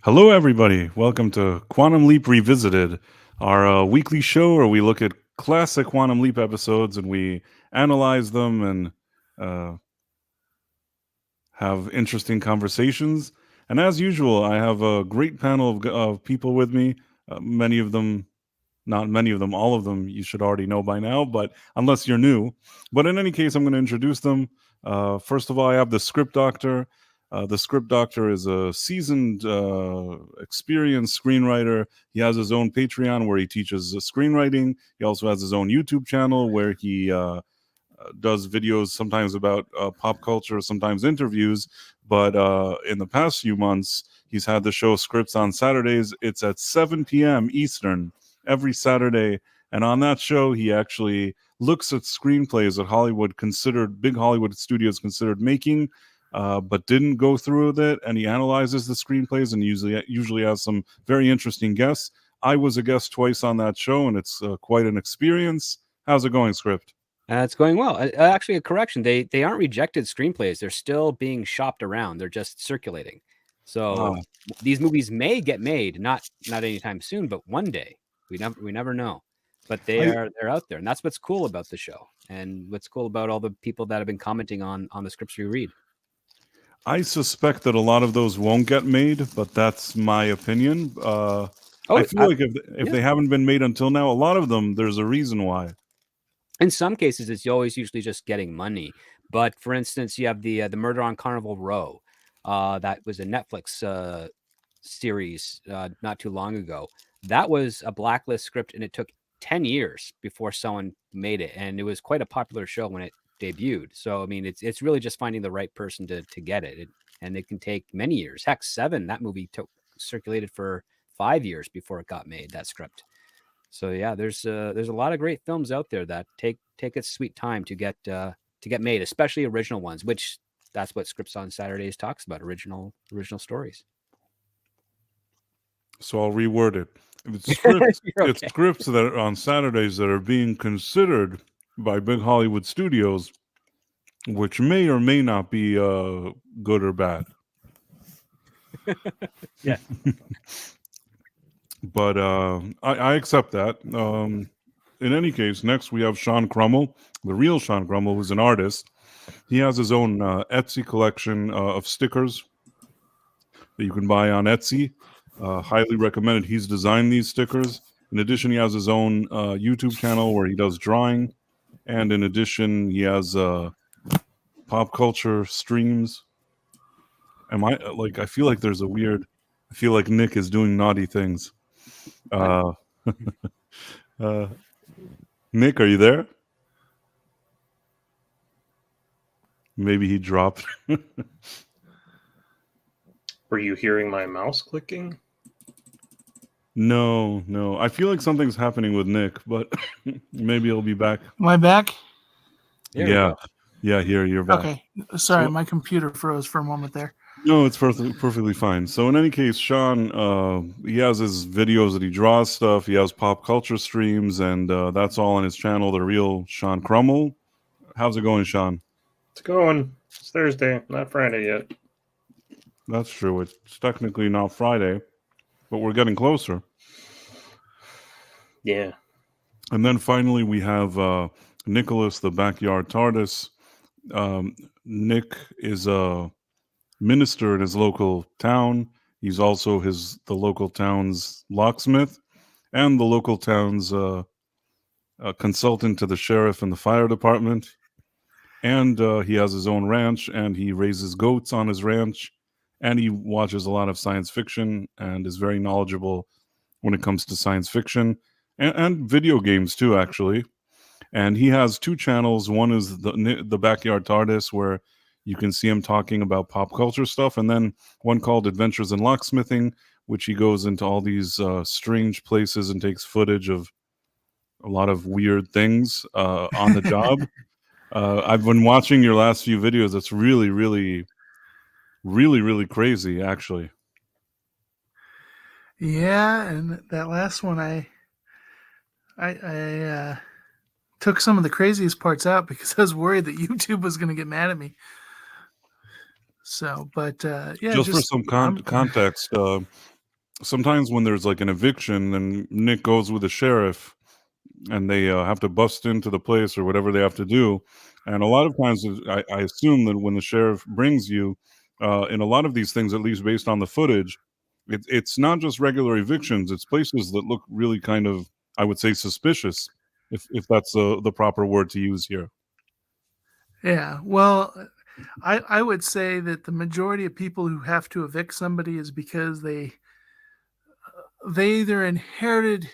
Hello, everybody. Welcome to Quantum Leap Revisited, our weekly show where we look at classic Quantum Leap episodes and we analyze them and have interesting conversations. And as usual, I have a great panel of people with me. Many of them, not many of them, all of them you should already know by now, but unless you're new. But in any case, I'm going to introduce them. First of all, I have the Script Doctor. The Script Doctor is a seasoned, experienced screenwriter. He has his own Patreon where he teaches screenwriting. He also has his own YouTube channel where he does videos sometimes about pop culture, sometimes interviews. But in the past few months, he's had the show Scripts on Saturdays. It's at 7 p.m. Eastern every Saturday. And on that show, he actually looks at screenplays that big Hollywood studios considered making, but didn't go through with it, and he analyzes the screenplays and usually has some very interesting guests. I was a guest twice on that show, and it's quite an experience. How's it going, Script? It's going well. Actually, a correction. They aren't rejected screenplays. They're still being shopped around. They're just circulating. So these movies may get made, not anytime soon, but one day. We never know. But they're out there, and that's what's cool about the show, and what's cool about all the people that have been commenting on the scripts we read. I suspect that a lot of those won't get made, but that's my opinion. I feel like if they haven't been made until now, a lot of them, there's a reason why. In some cases, it's always usually just getting money. But for instance, you have the Murder on Carnival Row. That was a Netflix series not too long ago. That was a blacklist script, and it took 10 years before someone made it. And it was quite a popular show when it debuted. So, I mean, it's really just finding the right person to get it. And it can take many years. Heck, Seven, that movie circulated for 5 years before it got made, that script. So yeah, there's a lot of great films out there that take its sweet time to get made, especially original ones, which that's what Scripts on Saturdays talks about, original stories. So I'll reword it. It's scripts, okay. It's scripts that are on Saturdays that are being considered by big Hollywood studios, which may or may not be good or bad. Yeah. But I accept that. In any case, next we have Sean Krummel, the real Sean Krummel, who's an artist. He has his own Etsy collection of stickers that you can buy on Etsy. Highly recommended. He's designed these stickers. In addition, he has his own YouTube channel where he does drawing. And in addition, he has pop culture streams. I feel like there's I feel like Nick is doing naughty things. Nick, are you there? Maybe he dropped. Were you hearing my mouse clicking? No. I feel like something's happening with Nick, but maybe he'll be back. Am I back? Yeah, here you're back. Okay, sorry, my computer froze for a moment there. No, it's perfectly fine. So in any case, Sean, he has his videos that he draws stuff. He has pop culture streams, and that's all on his channel, The Real Sean Krummel. How's it going, Sean? It's going. It's Thursday, not Friday yet. That's true. It's technically not Friday, but we're getting closer. Yeah. And then finally, we have Nicholas, the Back Yard Tardis. Nick is a minister in his local town. He's also the local town's locksmith and the local town's consultant to the sheriff and the fire department. And he has his own ranch, and he raises goats on his ranch, and he watches a lot of science fiction and is very knowledgeable when it comes to science fiction and video games too, actually. And he has two channels. One is the Back Yard Tardis, where you can see him talking about pop culture stuff, and then one called Adventures in Locksmithing, which he goes into all these strange places and takes footage of a lot of weird things on the job. I've been watching your last few videos. It's really, really, really, really crazy, actually. Yeah, and that last one, I took some of the craziest parts out because I was worried that YouTube was going to get mad at me. So, but yeah, just for some context, sometimes when there's like an eviction, then Nick goes with the sheriff, and they have to bust into the place or whatever they have to do. And a lot of times, I assume that when the sheriff brings you, in a lot of these things, at least based on the footage, it's not just regular evictions. It's places that look really kind of, I would say, suspicious, if that's the proper word to use here. Yeah, well, I would say that the majority of people who have to evict somebody is because they either inherited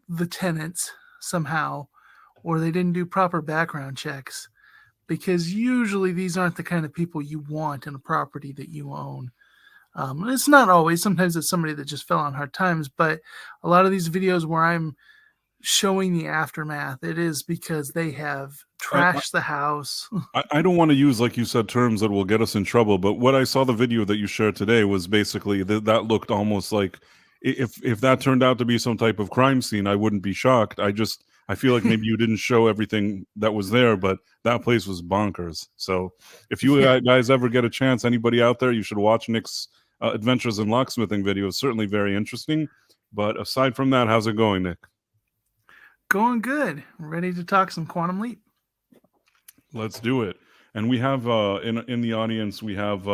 the tenants somehow, or they didn't do proper background checks. Because usually these aren't the kind of people you want in a property that you own. It's not always. Sometimes it's somebody that just fell on hard times. But a lot of these videos where I'm showing the aftermath, it is because they have trashed the house. I don't want to use, like you said, terms that will get us in trouble, but what I saw the video that you shared today was basically that looked almost like if that turned out to be some type of crime scene, I wouldn't be shocked. I feel like maybe you didn't show everything that was there, but that place was bonkers. So if you guys ever get a chance, anybody out there, you should watch Nick's Adventures in Locksmithing video. It's certainly very interesting. But aside from that, how's it going, Nick? Going good. Ready to talk some Quantum Leap. Let's do it. And we have in the audience, we have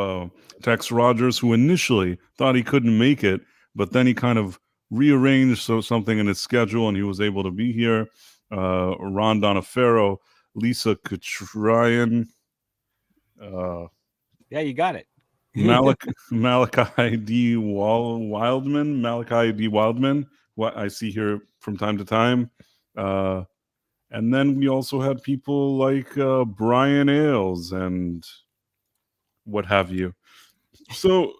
Tex Rogers, who initially thought he couldn't make it, but then he kind of rearranged something in his schedule, and he was able to be here. Ron Donofero, Lisa Katrian, Yeah, you got it. Malachi D. Wildman, what I see here from time to time. And then we also had people like Brian Ailes and what have you. So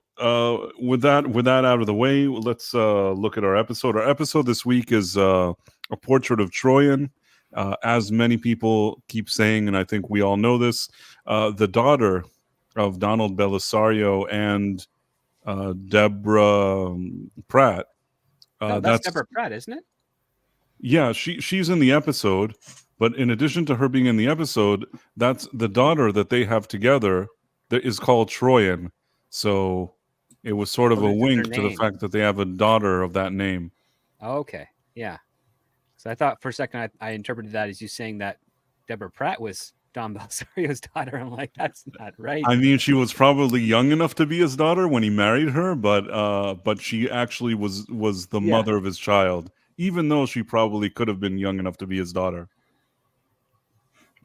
with that out of the way, let's look at our episode. Our episode this week is a portrait of Troian. As many people keep saying, and I think we all know this, the daughter of Donald Belisario and Deborah Pratt. That's Deborah Pratt, isn't it? Yeah, she's in the episode, but in addition to her being in the episode, that's the daughter that they have together that is called Troian. So it was sort of a wink to the fact that they have a daughter of that name. Oh, okay, yeah. So I thought for a second I interpreted that as you saying that Deborah Pratt was Don Belisario's daughter. I'm like, that's not right. I mean, she was probably young enough to be his daughter when he married her, but she actually was the mother of his child, even though she probably could have been young enough to be his daughter.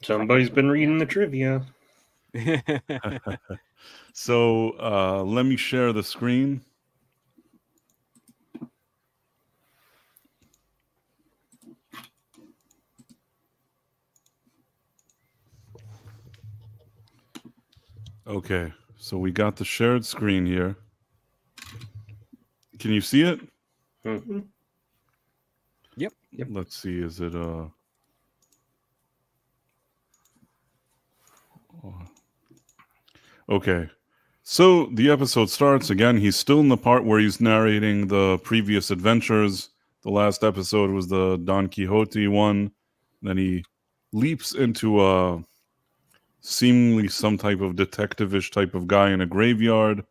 Somebody's been reading the trivia. So let me share the screen. Okay, so we got the shared screen here. Can you see it? Mm-hmm. Yep. Let's see, is it okay. So the episode starts again. He's still in the part where he's narrating the previous adventures. The last episode was the Don Quixote one. Then he leaps into seemingly some type of detective-ish type of guy in a graveyard.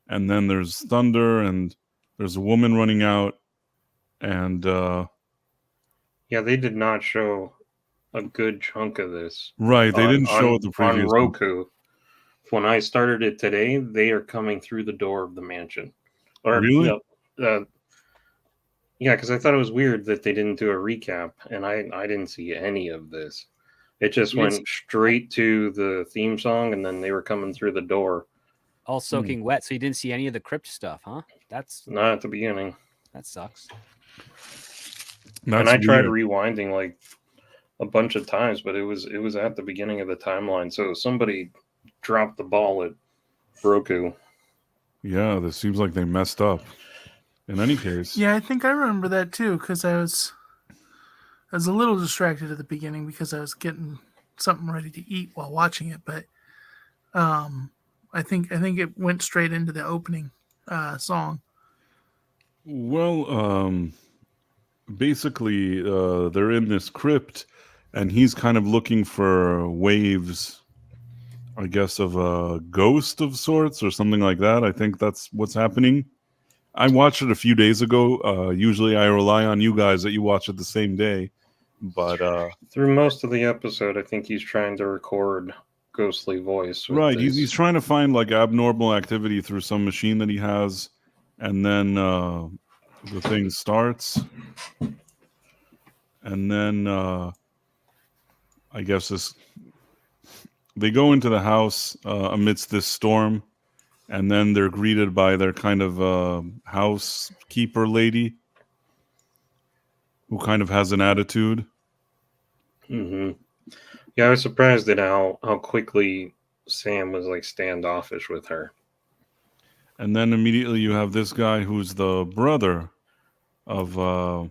And then there's thunder and there's a woman running out. And yeah, they did not show a good chunk of this. Right, they didn't show it the previous on Roku. When I started it today, they are coming through the door of the mansion. Or, really? Yeah, because I thought it was weird that they didn't do a recap, and I didn't see any of this. It just went straight to the theme song, and then they were coming through the door. All soaking wet, so you didn't see any of the crypt stuff, huh? That's not at the beginning. That sucks. And I tried rewinding like a bunch of times, but it was at the beginning of the timeline. So somebody dropped the ball at Roku. Yeah, this seems like they messed up. In any case. Yeah, I think I remember that too, because I was a little distracted at the beginning because I was getting something ready to eat while watching it. But I think it went straight into the opening song. Well, basically, they're in this crypt, and he's kind of looking for waves, I guess, of a ghost of sorts or something like that. I think that's what's happening. I watched it a few days ago. Usually I rely on you guys that you watch it the same day. But through most of the episode, I think he's trying to record ghostly voice. Right, he's trying to find like abnormal activity through some machine that he has, and then the thing starts, and then I guess they go into the house amidst this storm, and then they're greeted by their kind of housekeeper lady who kind of has an attitude. Mm-hmm. Yeah, I was surprised at how quickly Sam was like standoffish with her. And then immediately you have this guy who's the brother of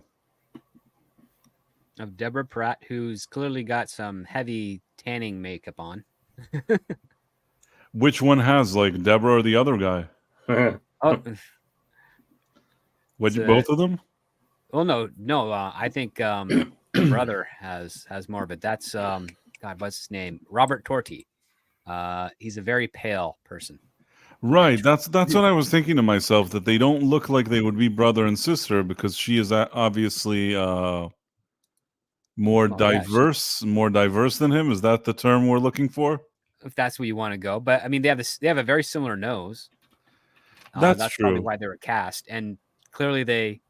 Deborah Pratt, who's clearly got some heavy tanning makeup on. Which one has, like, Deborah or the other guy? Both of them? Well, no. I think the brother has more of it. That's God, what's his name? Robert Torti. He's a very pale person. Right. That's what I was thinking to myself, that they don't look like they would be brother and sister, because she is obviously more diverse than him. Is that the term we're looking for? If that's where you want to go. But I mean, they have a very similar nose. That's true. Probably why they were cast, and clearly they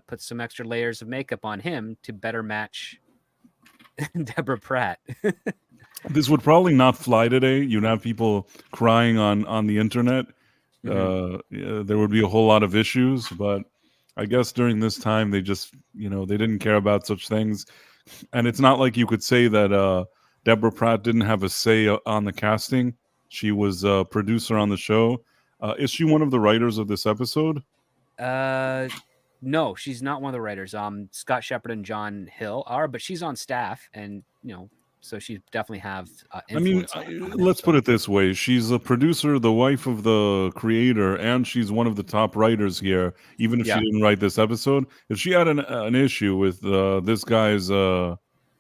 put some extra layers of makeup on him to better match Deborah Pratt. This would probably not fly today. You'd have people crying on the internet. Mm-hmm. There would be a whole lot of issues, but I guess during this time they just, they didn't care about such things. And it's not like you could say that Deborah Pratt didn't have a say on the casting. She was a producer on the show. Is she one of the writers of this episode? No, she's not one of the writers. Scott Shepard and John Hill are, but she's on staff, and so she definitely have influence. Let's put it this way: she's a producer, the wife of the creator, and she's one of the top writers here. Even if she didn't write this episode, if she had an issue with this guy's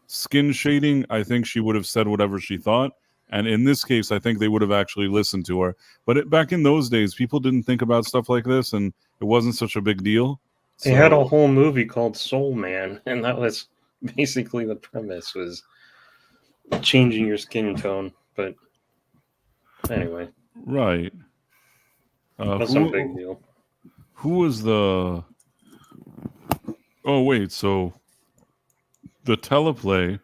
skin shading, I think she would have said whatever she thought. And in this case, I think they would have actually listened to her. But back in those days, people didn't think about stuff like this, and it wasn't such a big deal. They had a whole movie called Soul Man, and that was basically the premise, was changing your skin tone. But anyway. Right. That's no big deal. Who was the... Oh, wait, so the teleplay...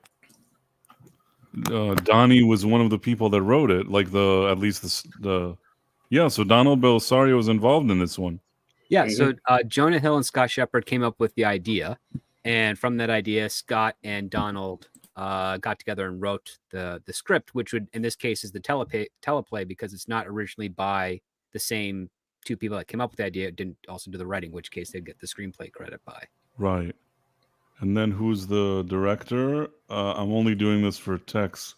Donnie was one of the people that wrote it, like so Donald Bellisario was involved in this one. Yeah, so Jonah Hill and Scott Shepard came up with the idea, and from that idea, Scott and Donald got together and wrote the script, which would, in this case, is the teleplay, because it's not originally by the same two people that came up with the idea. It didn't also do the writing, in which case they'd get the screenplay credit by. Right. And then who's the director? I'm only doing this for Tex.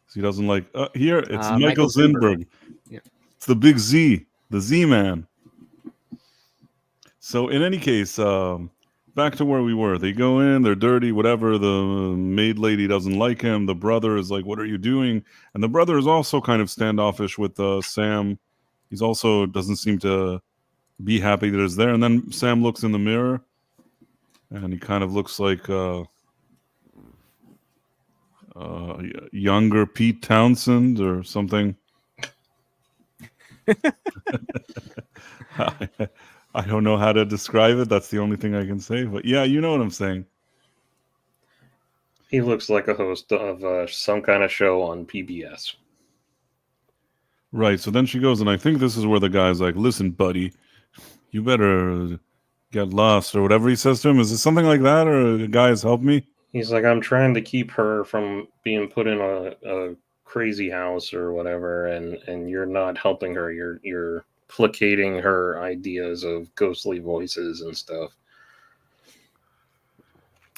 So he doesn't like... here, it's Michael Zinberg. Yeah. It's the big Z, the Z-Man. So in any case, back to where we were. They go in, they're dirty, whatever. The maid lady doesn't like him. The brother is like, what are you doing? And the brother is also kind of standoffish with Sam. He's also doesn't seem to be happy that he's there. And then Sam looks in the mirror, and he kind of looks like younger Pete Townsend or something. I don't know how to describe it. That's the only thing I can say. But yeah, you know what I'm saying. He looks like a host of some kind of show on PBS. Right. So then she goes, and I think this is where the guy's like, listen, buddy, you better get lost, or whatever he says to him. Is it something like that, or guys, help me? He's like, I'm trying to keep her from being put in a crazy house or whatever, and you're not helping her. You're placating her ideas of ghostly voices and stuff.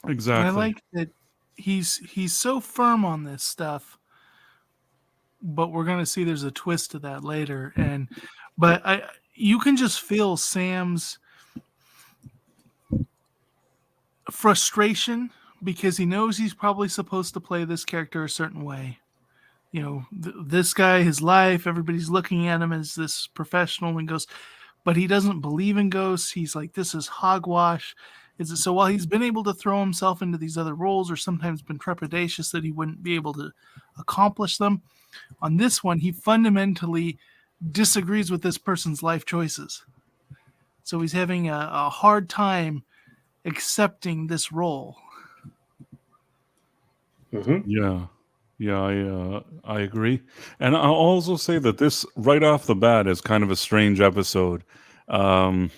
Exactly. I like that he's so firm on this stuff, but we're gonna see there's a twist to that later. But you can just feel Sam's frustration, because he knows he's probably supposed to play this character a certain way. This guy, his life, everybody's looking at him as this professional, and goes, but he doesn't believe in ghosts. He's like, this is hogwash. So while he's been able to throw himself into these other roles, or sometimes been trepidatious that he wouldn't be able to accomplish them, on this one, he fundamentally disagrees with this person's life choices. So he's having a hard time accepting this role. Yeah, I agree, and I'll also say that this right off the bat is kind of a strange episode. In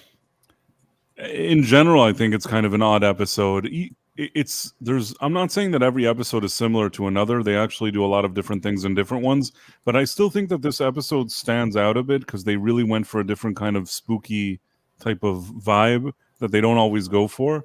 general, I think it's kind of an odd episode. I'm not saying that every episode is similar to another. They actually do a lot of different things in different ones, but I still think that this episode stands out a bit because they really went for a different kind of spooky type of vibe that they don't always go for.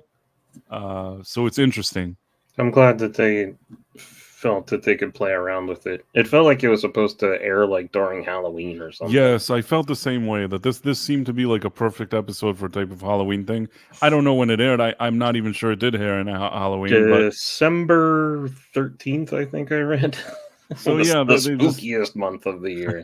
So it's interesting. I'm glad that they felt that they could play around with it. It felt like it was supposed to air like during Halloween or something. Yes, I felt the same way, that this seemed to be like a perfect episode for a type of Halloween thing. I don't know when it aired. I'm not even sure it did air in Halloween. December 13th, I think I read. So the yeah, spookiest month of the year.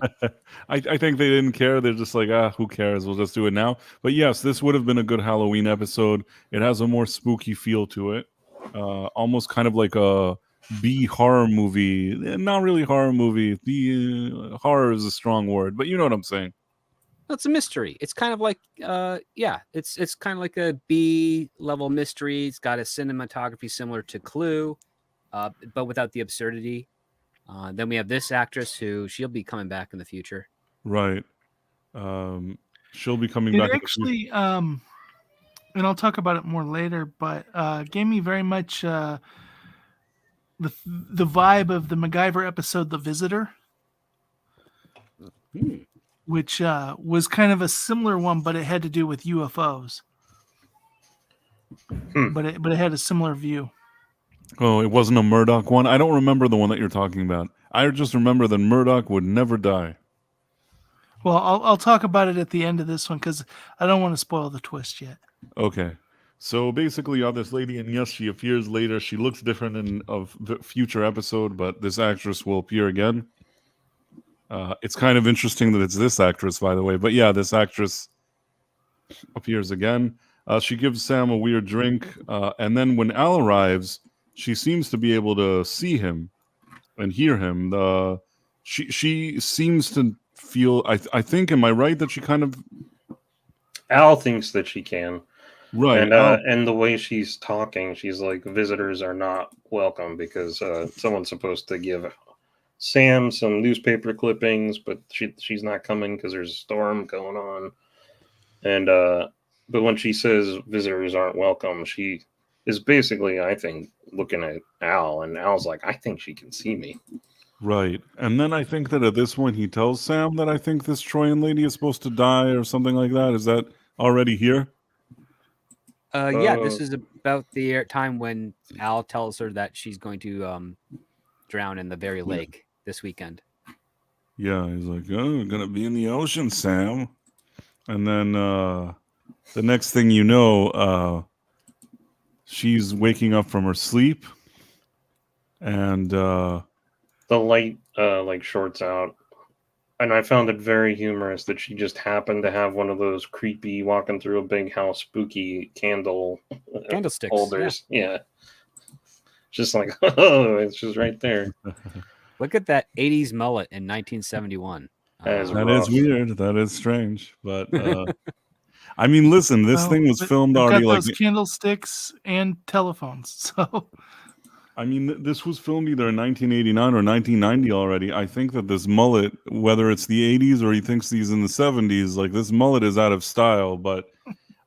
I think they didn't care. They're just like, who cares? We'll just do it now. But yes, this would have been a good Halloween episode. It has a more spooky feel to it. Almost kind of like a B horror movie. Not really horror movie. Horror is a strong word, but you know what I'm saying. It's a mystery. It's kind of like it's kind of like a B level mystery. It's got a cinematography similar to Clue, but without the absurdity. Then we have this actress who she'll be coming back in the future. Right. She'll be coming back. Actually, and I'll talk about it more later, but gave me very much the vibe of the MacGyver episode, The Visitor, which was kind of a similar one, but it had to do with UFOs. But it had a similar view. Oh, it wasn't a Murdoch one? I don't remember the one that you're talking about. I just remember that Murdoch would never die. Well, I'll talk about it at the end of this one because I don't want to spoil the twist yet. Okay. So basically, you have this lady, and yes, she appears later. She looks different in a future episode, but this actress will appear again. It's kind of interesting that it's this actress, by the way. But yeah, this actress appears again. She gives Sam a weird drink, and then when Al arrives, she seems to be able to see him and hear him. She seems to feel. I think. Am I right that she kind of? Al thinks that she can. Right. And the way she's talking, she's like, visitors are not welcome because someone's supposed to give Sam some newspaper clippings, but she's not coming because there's a storm going on. And but when she says visitors aren't welcome, she is basically, I think, looking at Al, and Al's like, I think she can see me. Right. And then I think that at this point he tells Sam that I think this Troian lady is supposed to die or something like that. Is that already here? Yeah, this is about the time when Al tells her that she's going to drown in the very lake this weekend. Yeah, he's like, oh, we're going to be in the ocean, Sam. And then the next thing you know, she's waking up from her sleep. And the light like shorts out. And I found it very humorous that she just happened to have one of those creepy walking through a big house spooky candlesticks holders. Yeah. Just like, oh, it's just right there. Look at that 80s mullet in 1971. That is weird. That is strange. But I mean, listen, this thing was filmed already. Got those candlesticks and telephones. So I mean, this was filmed either in 1989 or 1990 already. I think that this mullet, whether it's the 80s or he thinks he's in the 70s, like this mullet is out of style. But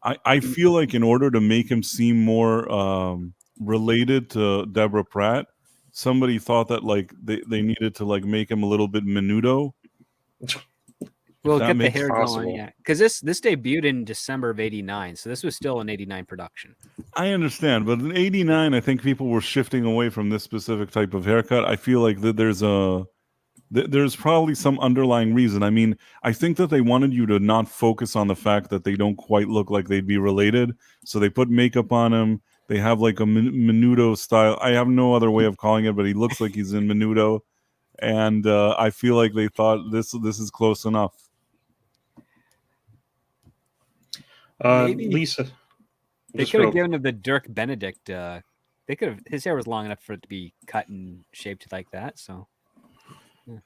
I feel like in order to make him seem more related to Deborah Pratt, somebody thought that like they needed to like make him a little bit menudo. Well, get the hair going, yeah. Because this debuted in December of '89, so this was still an '89 production. I understand, but in '89, I think people were shifting away from this specific type of haircut. I feel like that there's probably some underlying reason. I mean, I think that they wanted you to not focus on the fact that they don't quite look like they'd be related, so they put makeup on him. They have like a menudo style. I have no other way of calling it, but he looks like he's in menudo, and I feel like they thought this is close enough. Maybe Lisa. they could have given him the Dirk Benedict. They could have. His hair was long enough for it to be cut and shaped like that. So.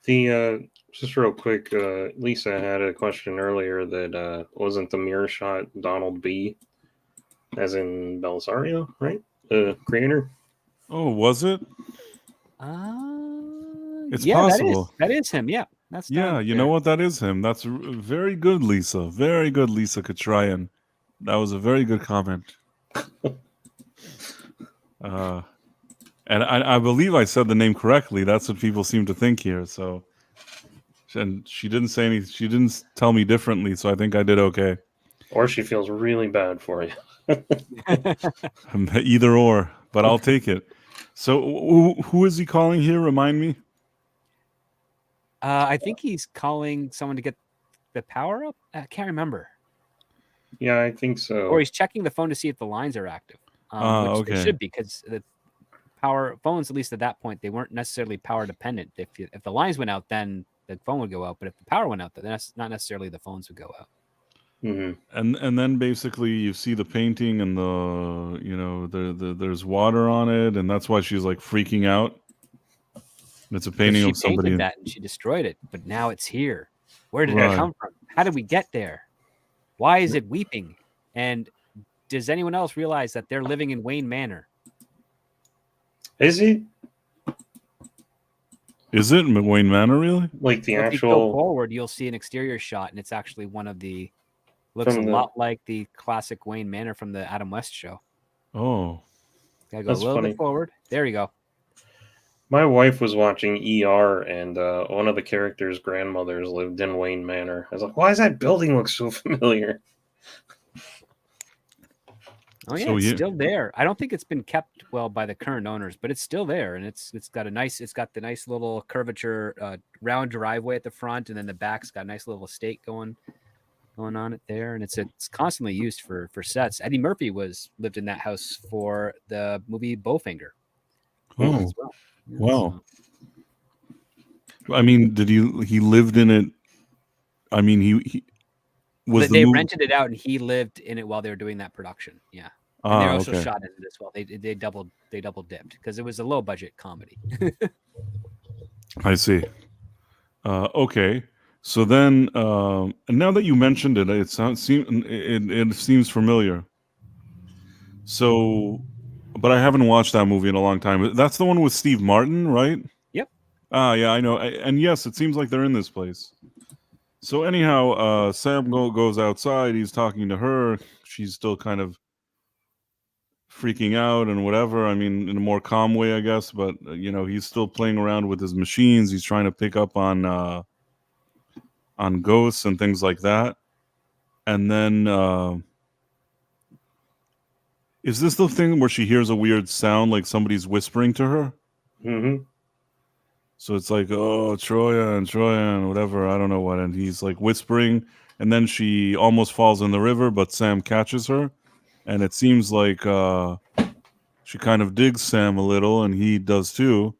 The just real quick, Lisa had a question earlier that wasn't the mirror shot Donald B, as in Belisario, right? The creator. Oh, was it? It's yeah, possible. That is him. Yeah, that's yeah. You know what? That is him. That's very good, Lisa. Very good, Lisa Troian. That was a very good comment. And I believe I said the name correctly. That's what people seem to think here. So, and she didn't say anything. She didn't tell me differently. So I think I did okay. Or she feels really bad for you. Either or, but I'll take it. So who is he calling here? Remind me. I think he's calling someone to get the power up. I can't remember. Yeah, I think so. Or he's checking the phone to see if the lines are active. Which okay. They should be, because the power phones, at least at that point, they weren't necessarily power dependent. If the lines went out, then the phone would go out. But if the power went out, then that's not necessarily the phones would go out. Mm-hmm. And then basically you see the painting and there's water on it, and that's why she's like freaking out. It's a painting of somebody. She painted that and she destroyed it, but now it's here. Where did it come from? How did we get there? Why is it weeping? And does anyone else realize that they're living in Wayne Manor? Is he? Is it Wayne Manor, really? Like the If actual... you go forward, you'll see an exterior shot, and it's actually one of the... Looks a lot like the classic Wayne Manor from the Adam West show. Oh. Gotta go a little bit forward. There you go. My wife was watching ER, and one of the characters' grandmothers lived in Wayne Manor. I was like, why does that building look so familiar? Oh yeah, it's still there. I don't think it's been kept well by the current owners, but it's still there, and it's got the nice little curvature, round driveway at the front, and then the back's got a nice little estate going on it there, and it's constantly used for sets. Eddie Murphy lived in that house for the movie Bowfinger. Oh, as well. Yeah, wow. So. I mean, he lived in it? I mean, he was. They rented it out, and he lived in it while they were doing that production. Yeah, and they also shot in it as well. They double dipped because it was a low budget comedy. I see. Okay. So then, and now that you mentioned it, it seems familiar. So, but I haven't watched that movie in a long time. That's the one with Steve Martin, right? Yep. Yeah, I know. And yes, it seems like they're in this place. So anyhow, Sam goes outside. He's talking to her. She's still kind of freaking out and whatever. I mean, in a more calm way, I guess. But he's still playing around with his machines. He's trying to pick up on ghosts and things like that. And then is this the thing where she hears a weird sound like somebody's whispering to her? Mm-hmm. So it's like, oh, Troian, whatever, I don't know what. And he's like whispering, and then she almost falls in the river, but Sam catches her. And it seems like she kind of digs Sam a little, and he does too.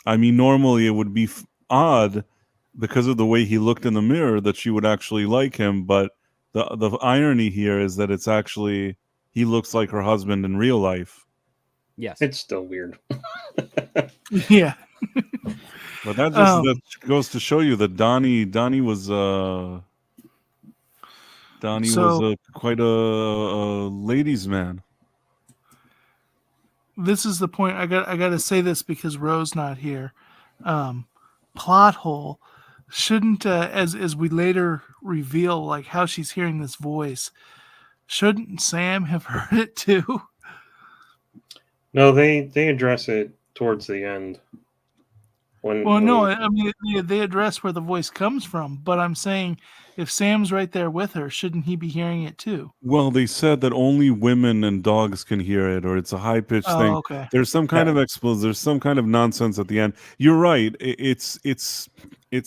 I mean, normally it would be odd because of the way he looked in the mirror that she would actually like him, but the irony here is that it's actually he looks like her husband in real life. Yes, it's still weird. Yeah, but that goes to show you that Donnie was quite a ladies' man. This is the point. I got to say this because Ro's not here. Plot hole. Shouldn't as we later reveal like how she's hearing this voice, shouldn't Sam have heard it too? No, they address it towards the end. I mean they address where the voice comes from, but I'm saying if Sam's right there with her, shouldn't he be hearing it too? Well, they said that only women and dogs can hear it, or it's a high-pitched thing. Okay. There's some kind of there's some kind of nonsense at the end. You're right. It's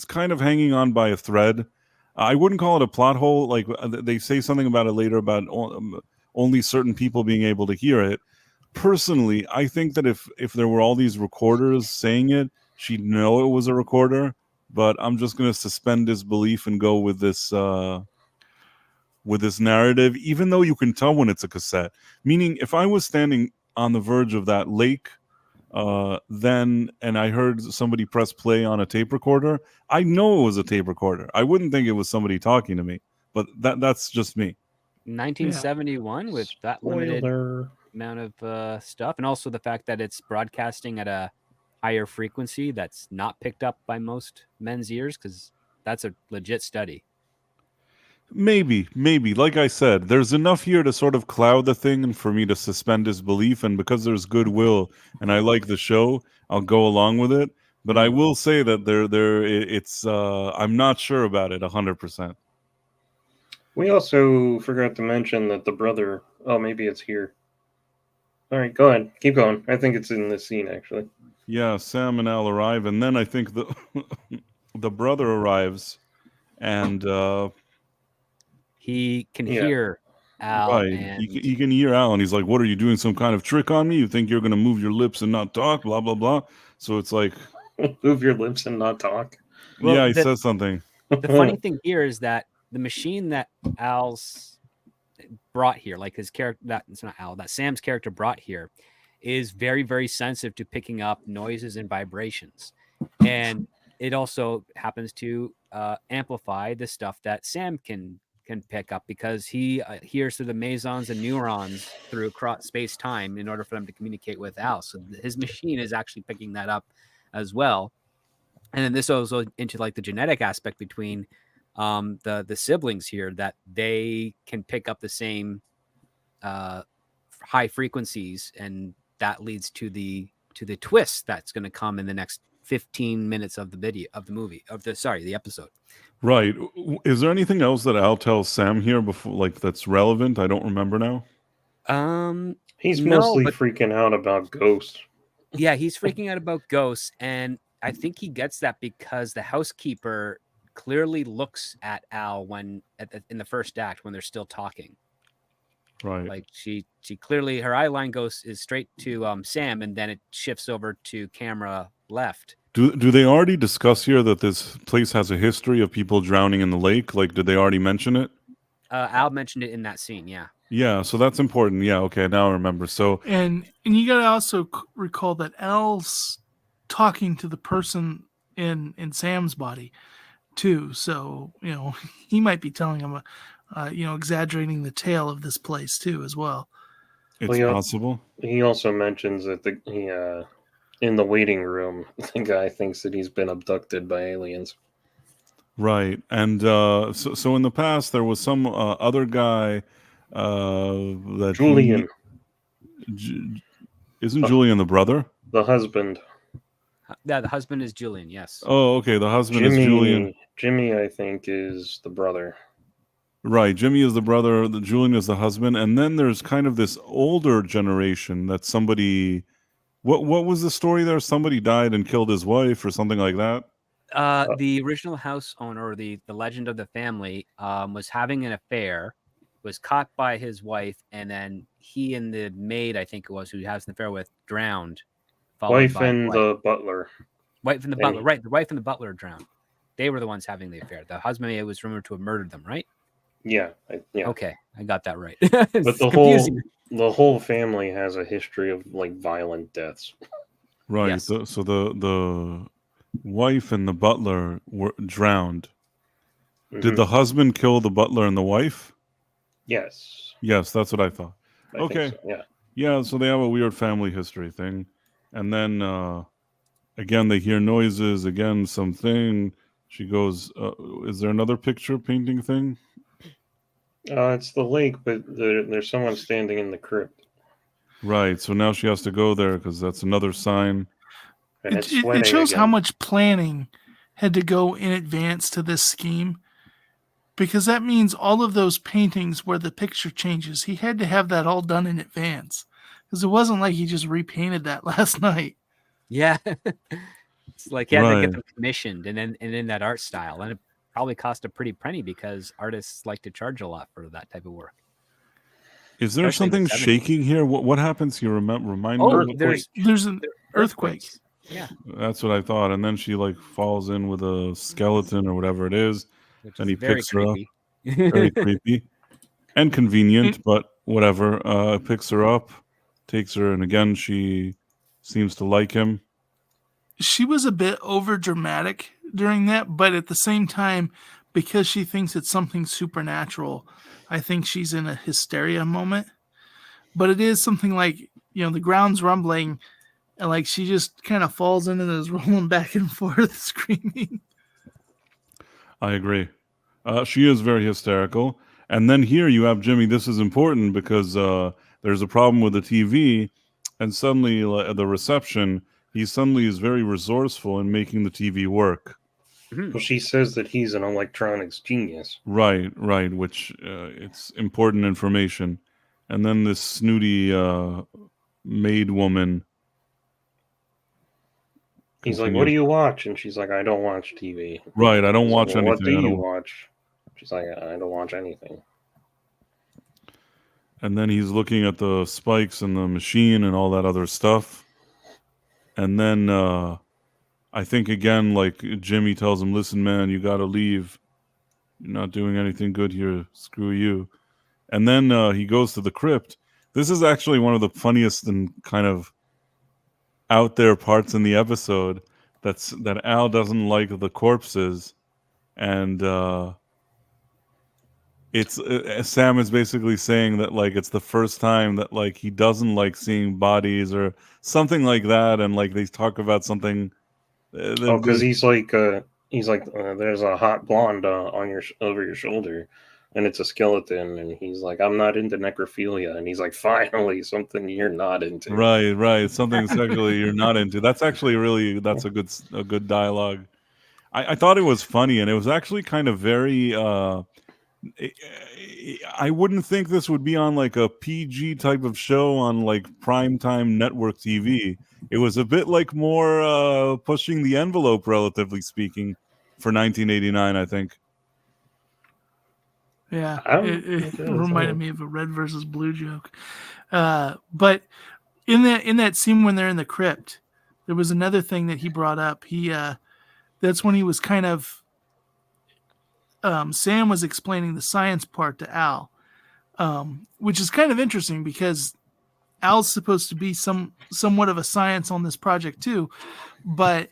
kind of hanging on by a thread. I wouldn't call it a plot hole. Like they say something about it later about only certain people being able to hear it. Personally, I think that if there were all these recorders saying it, she'd know it was a recorder. But I'm just going to suspend disbelief and go with this with this narrative, even though you can tell when it's a cassette. Meaning, if I was standing on the verge of that lake, then and I heard somebody press play on a tape recorder, I know it was a tape recorder. I wouldn't think it was somebody talking to me, but that's just me. 1971 with that limited Spoiler. amount of stuff, and also the fact that it's broadcasting at a higher frequency that's not picked up by most men's ears, because that's a legit study. Maybe. Like I said, there's enough here to sort of cloud the thing and for me to suspend disbelief. And because there's goodwill and I like the show, I'll go along with it. But I will say that it's I'm not sure about it 100%. We also forgot to mention that the brother. Oh, maybe it's here. All right, go ahead. Keep going. I think it's in this scene, actually. Yeah, Sam and Al arrive, and then I think the the brother arrives, and he can hear Al. Right. And You can hear Al, and he's like, "What are you doing? Some kind of trick on me? You think you're going to move your lips and not talk? Blah blah blah." So it's like, move your lips and not talk. Well, yeah, he says something. The funny thing here is that the machine that Al's brought here, like his character, it's not Al, that Sam's character brought here, is very, very sensitive to picking up noises and vibrations. And it also happens to amplify the stuff that Sam can pick up, because he hears through the mesons and neurons through space-time in order for them to communicate with Al. So his machine is actually picking that up as well. And then this also into like the genetic aspect between the siblings here, that they can pick up the same high frequencies, and that leads to the twist that's going to come in the next 15 minutes of the episode. Right. Is there anything else that Al tells Sam here before, like, that's relevant? I don't remember now. He's mostly freaking out about ghosts. Yeah, he's freaking out about ghosts, and I think he gets that because the housekeeper clearly looks at Al in the first act when they're still talking. Right. Like she clearly, her eye line is straight to Sam, and then it shifts over to camera left. Do they already discuss here that this place has a history of people drowning in the lake? Like, did they already mention it? Al mentioned it in that scene. Yeah. Yeah. So that's important. Yeah. Okay. Now I remember. So and you got to also recall that Al's talking to the person in Sam's body too. So, he might be telling him, exaggerating the tale of this place too, as well. It's possible. He also mentions that in the waiting room, the guy thinks that he's been abducted by aliens. Right. And so in the past, there was some other guy that Julian. Isn't Julian the brother? The husband. Yeah, the husband is Julian, yes. Oh, okay. The husband is Julian. Jimmy, I think, is the brother. Right. Jimmy is the brother. Julian is the husband. And then there's kind of this older generation that somebody... What was the story there? Somebody died and killed his wife or something like that? The original house owner, or the legend of the family, was having an affair, was caught by his wife, and then he and the maid, I think it was, who he has an affair with, drowned. Wife and the butler. Wife and the butler, right. The wife and the butler drowned. They were the ones having the affair. The husband was rumored to have murdered them, right? Yeah. Okay, I got that right. But the whole family has a history of like violent deaths. Right. Yes. So the wife and the butler were drowned. Mm-hmm. Did the husband kill the butler and the wife? Yes. Yes, that's what I thought. Okay. So, yeah. Yeah, so they have a weird family history thing. And then again they hear noises, again something. She goes, is there another picture painting thing? It's the lake, but there's someone standing in the crypt. Right. So now she has to go there because that's another sign. And it shows again how much planning had to go in advance to this scheme, because that means all of those paintings where the picture changes, he had to have that all done in advance, because it wasn't like he just repainted that last night. Yeah. It's like he had to get them commissioned and in that art style. And it probably cost a pretty penny, because artists like to charge a lot for that type of work. Is there something shaking here? What happens here? Remind me. There's an earthquake. Yeah, that's what I thought. And then she like falls in with a skeleton or whatever it is, and he picks her up. Very creepy. and convenient, but whatever. Picks her up, takes her, and again she seems to like him. She was a bit over dramatic during that, but at the same time, because she thinks it's something supernatural, I think she's in a hysteria moment. But it is something like, the ground's rumbling, and like she just kind of falls into this rolling back and forth screaming. I agree. She is very hysterical. And then here you have Jimmy. This is important because there's a problem with the TV, and suddenly the reception, he suddenly is very resourceful in making the TV work. Well, she says that he's an electronics genius. Right, which it's important information. And then this snooty maid woman. He's like, "What do you watch?" And she's like, "I don't watch TV." Right, I don't watch anything. What do you watch? She's like, "I don't watch anything." And then he's looking at the spikes and the machine and all that other stuff. And then I think again, like Jimmy tells him, "Listen, man, you got to leave. You're not doing anything good here. Screw you." And then he goes to the crypt. This is actually one of the funniest and kind of out there parts in the episode. That Al doesn't like the corpses, and it's Sam is basically saying that like it's the first time that like he doesn't like seeing bodies or something like that, and like they talk about something. Because he's like, there's a hot blonde over your shoulder, and it's a skeleton, and he's like, "I'm not into necrophilia," and he's like, "Finally, something you're not into." Right, something sexually you're not into. That's actually that's a good dialogue. I thought it was funny, and it was actually kind of very. I wouldn't think this would be on like a PG type of show on like primetime network TV. It was a bit like more pushing the envelope, relatively speaking, for 1989, I think. Yeah, it reminded me of a red versus blue joke. But in that scene when they're in the crypt, there was another thing that he brought up. That's when he was kind of Sam was explaining the science part to Al, which is kind of interesting because Al's supposed to be somewhat of a science on this project too, but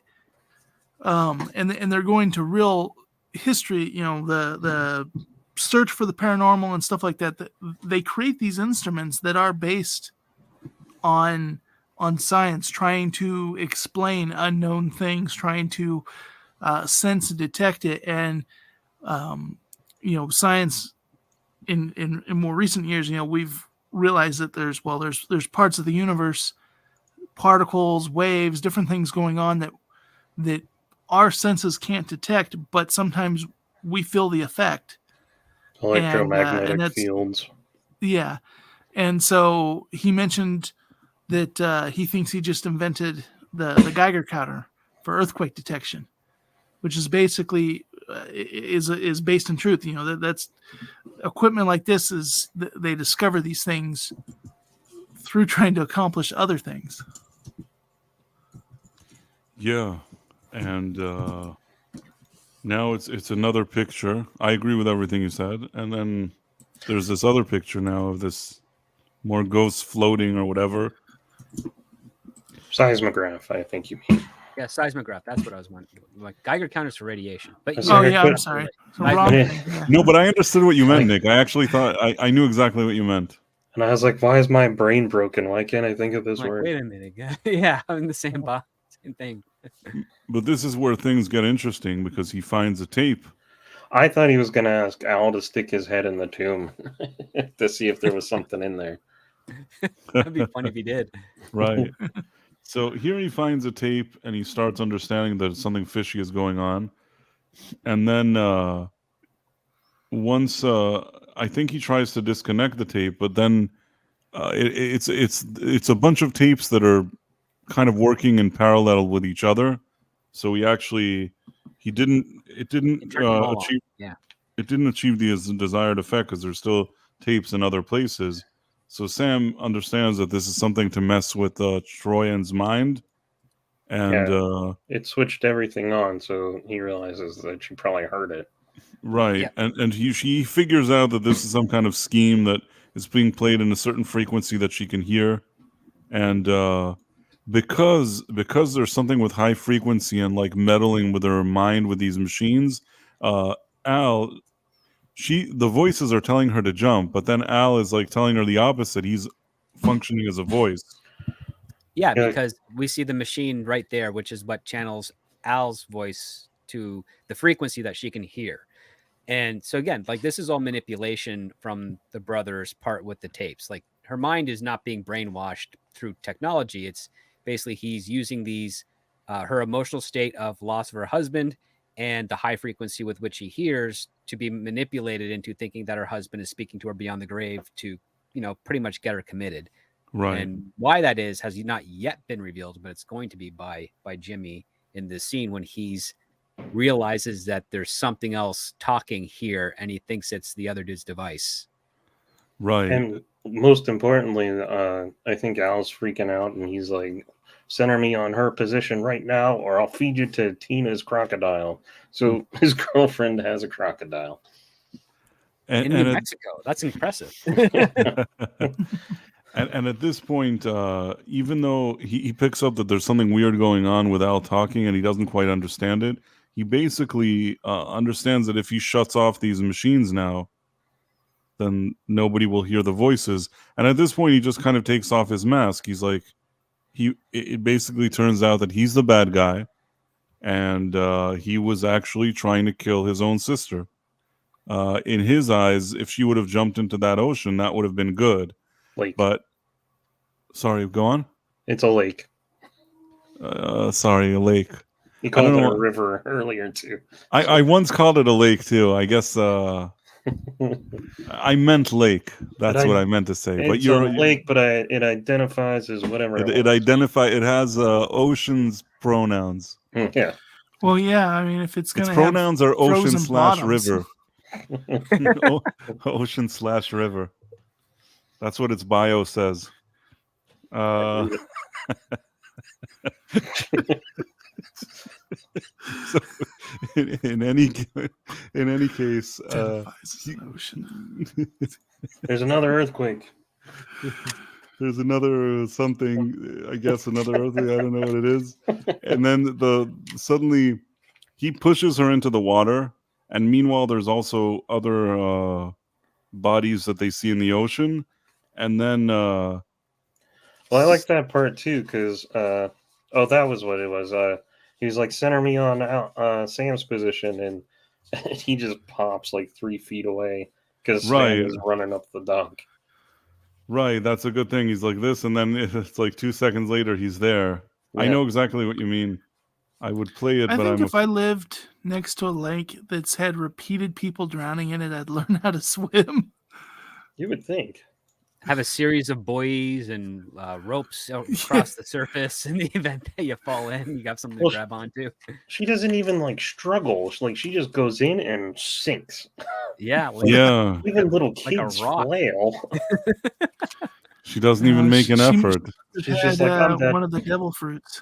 and they're going to real history, the search for the paranormal and stuff like that. That they create these instruments that are based on science, trying to explain unknown things, trying to sense and detect it, and science in more recent years, we've realized that there's parts of the universe, particles, waves, different things going on that our senses can't detect, but sometimes we feel the effect. Electromagnetic fields. Yeah. And so he mentioned that he thinks he just invented the Geiger counter for earthquake detection, which is basically is based in truth. That's equipment like this is they discover these things through trying to accomplish other things. Yeah, and now it's another picture. I agree with everything you said, and then there's this other picture now of this more ghosts floating or whatever. Seismograph, I think you mean. Yeah, seismograph. That's what I was wondering. Like Geiger counters for radiation. But I'm sorry. No, but I understood what you meant, Nick. I actually thought I knew exactly what you meant. And I was like, why is my brain broken? Why can't I think of this word? Wait a minute. Yeah, I'm in the same box. Same thing. But this is where things get interesting because he finds a tape. I thought he was going to ask Al to stick his head in the tomb to see if there was something in there. That'd be funny if he did. Right. So here he finds a tape and he starts understanding that something fishy is going on. And then once I think he tries to disconnect the tape, but then it's a bunch of tapes that are kind of working in parallel with each other. So it didn't achieve the desired effect because there's still tapes in other places. So Sam understands that this is something to mess with Troian's mind, and it switched everything on. So he realizes that she probably heard it. Right. Yeah. And she figures out that this is some kind of scheme that is being played in a certain frequency that she can hear. And because there's something with high frequency and like meddling with her mind with these machines, Al, the voices are telling her to jump, but then Al is like telling her the opposite. He's functioning as a voice. Yeah, Yeah. because we see the machine right there, which is what channels Al's voice to the frequency that she can hear. And so again, like this is all manipulation from the brother's part with the tapes. Like her mind is not being brainwashed through technology. It's basically he's using these her emotional state of loss of her husband and the high frequency with which he hears to be manipulated into thinking that her husband is speaking to her beyond the grave to, pretty much get her committed. Right. And why that is has not yet been revealed, but it's going to be by Jimmy in this scene when he's realizes that there's something else talking here and he thinks it's the other dude's device. Right. And most importantly, I think Al's freaking out and he's like, center me on her position right now or I'll feed you to Tina's crocodile. So his girlfriend has a crocodile. In New Mexico. That's impressive. And at this point, even though he picks up that there's something weird going on with Al talking and he doesn't quite understand it, he basically understands that if he shuts off these machines now, then nobody will hear the voices. And at this point, he just kind of takes off his mask. He's like, it basically turns out that he's the bad guy, and he was actually trying to kill his own sister. In his eyes, if she would have jumped into that ocean, that would have been good. Lake. But sorry, go on. It's a lake. Sorry, a lake. You called it a river earlier too. I once called it a lake too. I guess I meant lake. That's what I meant to say. But you're a lake, but it identifies as whatever. It has ocean's pronouns. Yeah. Well, yeah. I mean, if it's its pronouns are ocean/river. Ocean/river. That's what its bio says. So in any case, there's another earthquake. There's another something. I guess another earthquake. I don't know what it is. And then suddenly he pushes her into the water, and meanwhile there's also other bodies that they see in the ocean, and then. Well, I like that part too because that was what it was. He was like, center me on Sam's position, and he just pops like 3 feet away because Sam is running up the dock. Right, that's a good thing. He's like this, and then it's like 2 seconds later, he's there. Yeah. I know exactly what you mean. I would play it, but I think if I lived next to a lake that's had repeated people drowning in it, I'd learn how to swim. You would think. Have a series of buoys and ropes across the surface in the event that you fall in. You got something to grab onto. She doesn't even like struggle. She just goes in and sinks. Yeah. Even little kids flail. She doesn't even make an effort. She's just like, I'm dead. One of the devil fruits.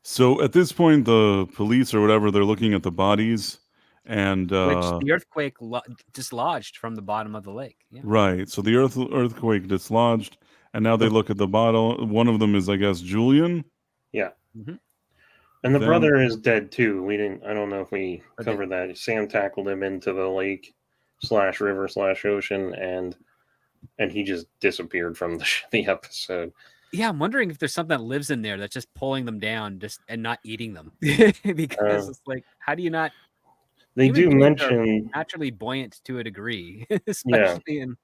So at this point, the police or whatever, they're looking at the bodies. And which the earthquake dislodged from the bottom of the lake. Yeah. Right. So the earthquake dislodged, and now they look at the bottle. One of them is, I guess, Julian. Yeah. Mm-hmm. And the brother is dead too. I don't know if we covered that. Sam tackled him into the lake /river/ocean, and he just disappeared from the episode. Yeah, I'm wondering if there's something that lives in there that's just pulling them down and not eating them. Because it's like, how do you not? They do mention naturally buoyant to a degree, especially in.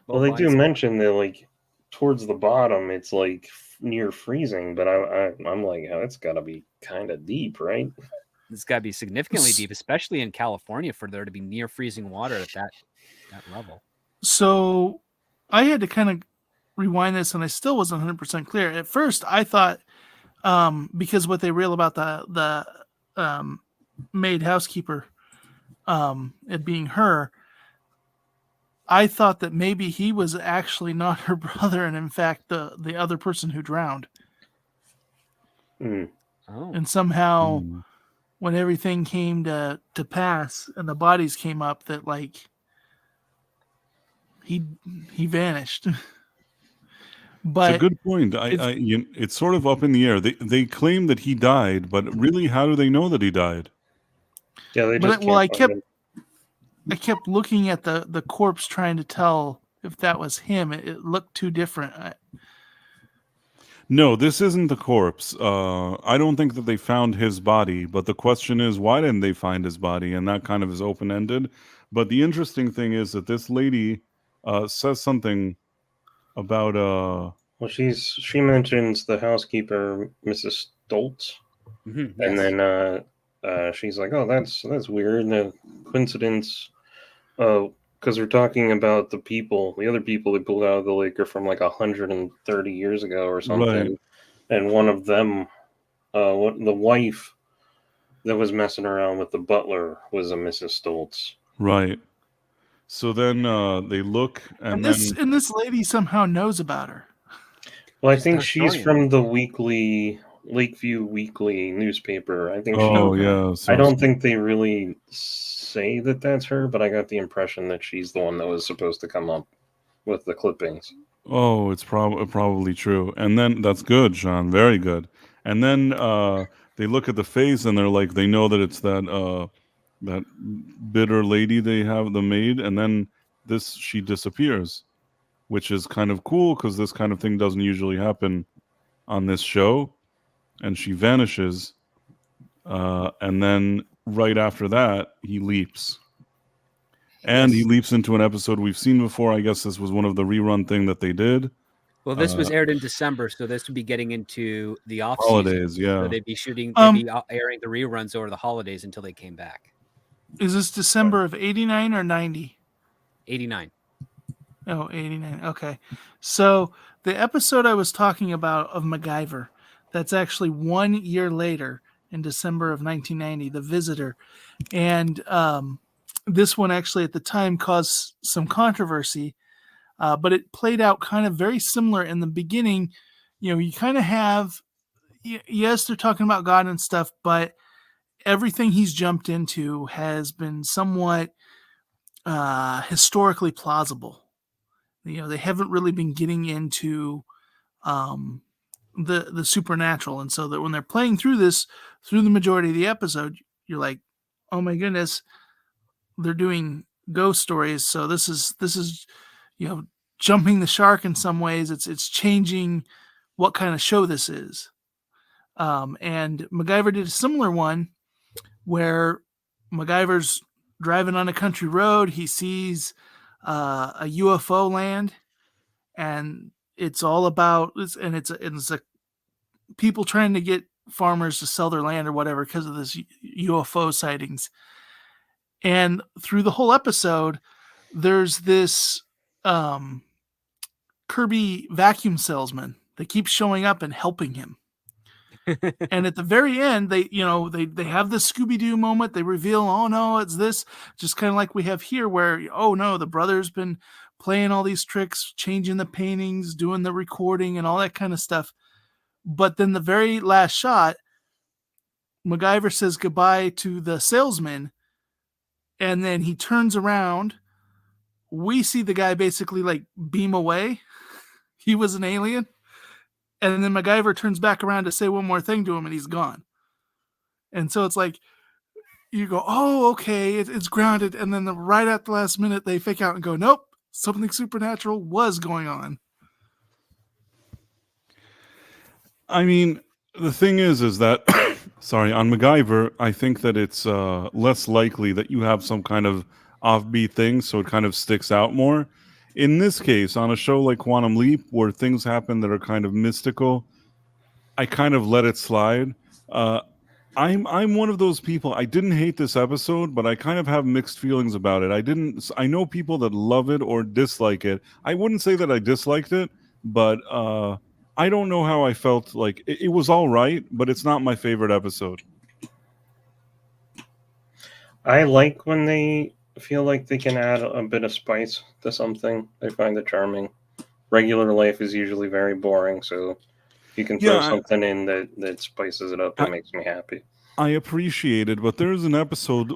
Well, they do mention that like towards the bottom, it's like near freezing, but I'm like, it's got to be kind of deep, right? It's got to be significantly deep, especially in California, for there to be near freezing water at that level. So, I had to kind of rewind this, and I still wasn't 100% clear. At first, I thought because what they real about the maid housekeeper, it being her, I thought that maybe he was actually not her brother, and in fact the other person who drowned. Mm. And somehow when everything came to pass and the bodies came up, that like he vanished. But it's a good point. It's sort of up in the air. They claim that he died, but really, how do they know that he died? Yeah, they just I kept looking at the corpse trying to tell if that was him. It looked too different. No, this isn't the corpse. I don't think that they found his body, but the question is, why didn't they find his body? And that kind of is open-ended. But the interesting thing is that this lady says something about well, she mentions the housekeeper, Mrs. Stoltz, Yes. and then she's like, "Oh, that's weird. No coincidence." Because we're talking about the other people they pulled out of the lake are from like 130 years ago or something, Right. and one of them, the wife that was messing around with the butler was a Mrs. Stoltz. right. So then they look, and then this lady somehow knows about her. Well, I She's think an she's historian. from the Lakeview Weekly newspaper. I think oh she. yeah, I don't think they really say that that's her, but I got the impression that she's the one that was supposed to come up with the clippings. Oh, it's probably true. And then that's good, Sean. Very good. And then they look at the face and they're like, they know that it's that bitter lady they have, the maid, and then she disappears, which is kind of cool because this kind of thing doesn't usually happen on this show. And she vanishes. And then right after that, he leaps. And he leaps into an episode we've seen before. I guess this was one of the rerun thing that they did. Well, this was aired in December, so this would be getting into the off Holidays, season. yeah. So they'd be airing the reruns over the holidays until they came back. Is this December of 89 or 90? 89. Oh, 89. Okay. So the episode I was talking about of MacGyver, that's actually 1 year later in December of 1990, The Visitor. And this one actually at the time caused some controversy, but it played out kind of very similar in the beginning. You know, you kind of have, yes, they're talking about God and stuff, but everything he's jumped into has been somewhat historically plausible. You know, they haven't really been getting into the supernatural, and so that when they're playing through this through the majority of the episode, you're like, oh my goodness, they're doing ghost stories. So this is you know, jumping the shark in some ways. It's changing what kind of show this is. And MacGyver did a similar one where MacGyver's driving on a country road. He sees a UFO land, and it's all about it's a people trying to get farmers to sell their land or whatever because of this UFO sightings. And through the whole episode, there's this Kirby vacuum salesman that keeps showing up and helping him. And at the very end, they have this Scooby-Doo moment. They reveal, oh no, it's this, just kind of like we have here where, oh no, the brother's been playing all these tricks, changing the paintings, doing the recording and all that kind of stuff. But then the very last shot, MacGyver says goodbye to the salesman, and then he turns around. We see the guy basically like beam away. He was an alien. And then MacGyver turns back around to say one more thing to him, and he's gone. And so it's like, you go, oh, okay, it's grounded. And then right at the last minute, they fake out and go, nope, something supernatural was going on. I mean, the thing is that, sorry, on MacGyver, I think that it's less likely that you have some kind of offbeat thing, so it kind of sticks out more. In this case, on a show like Quantum Leap, where things happen that are kind of mystical, I kind of let it slide. I'm one of those people. I didn't hate this episode, but I kind of have mixed feelings about it. I know people that love it or dislike it. I wouldn't say that I disliked it, but I don't know how I felt. Like it was all right, but it's not my favorite episode. I like when they feel like they can add a bit of spice to something. I find it charming. Regular life is usually very boring, so you can throw something in that spices it up and makes me happy. I appreciate it, but there's an episode,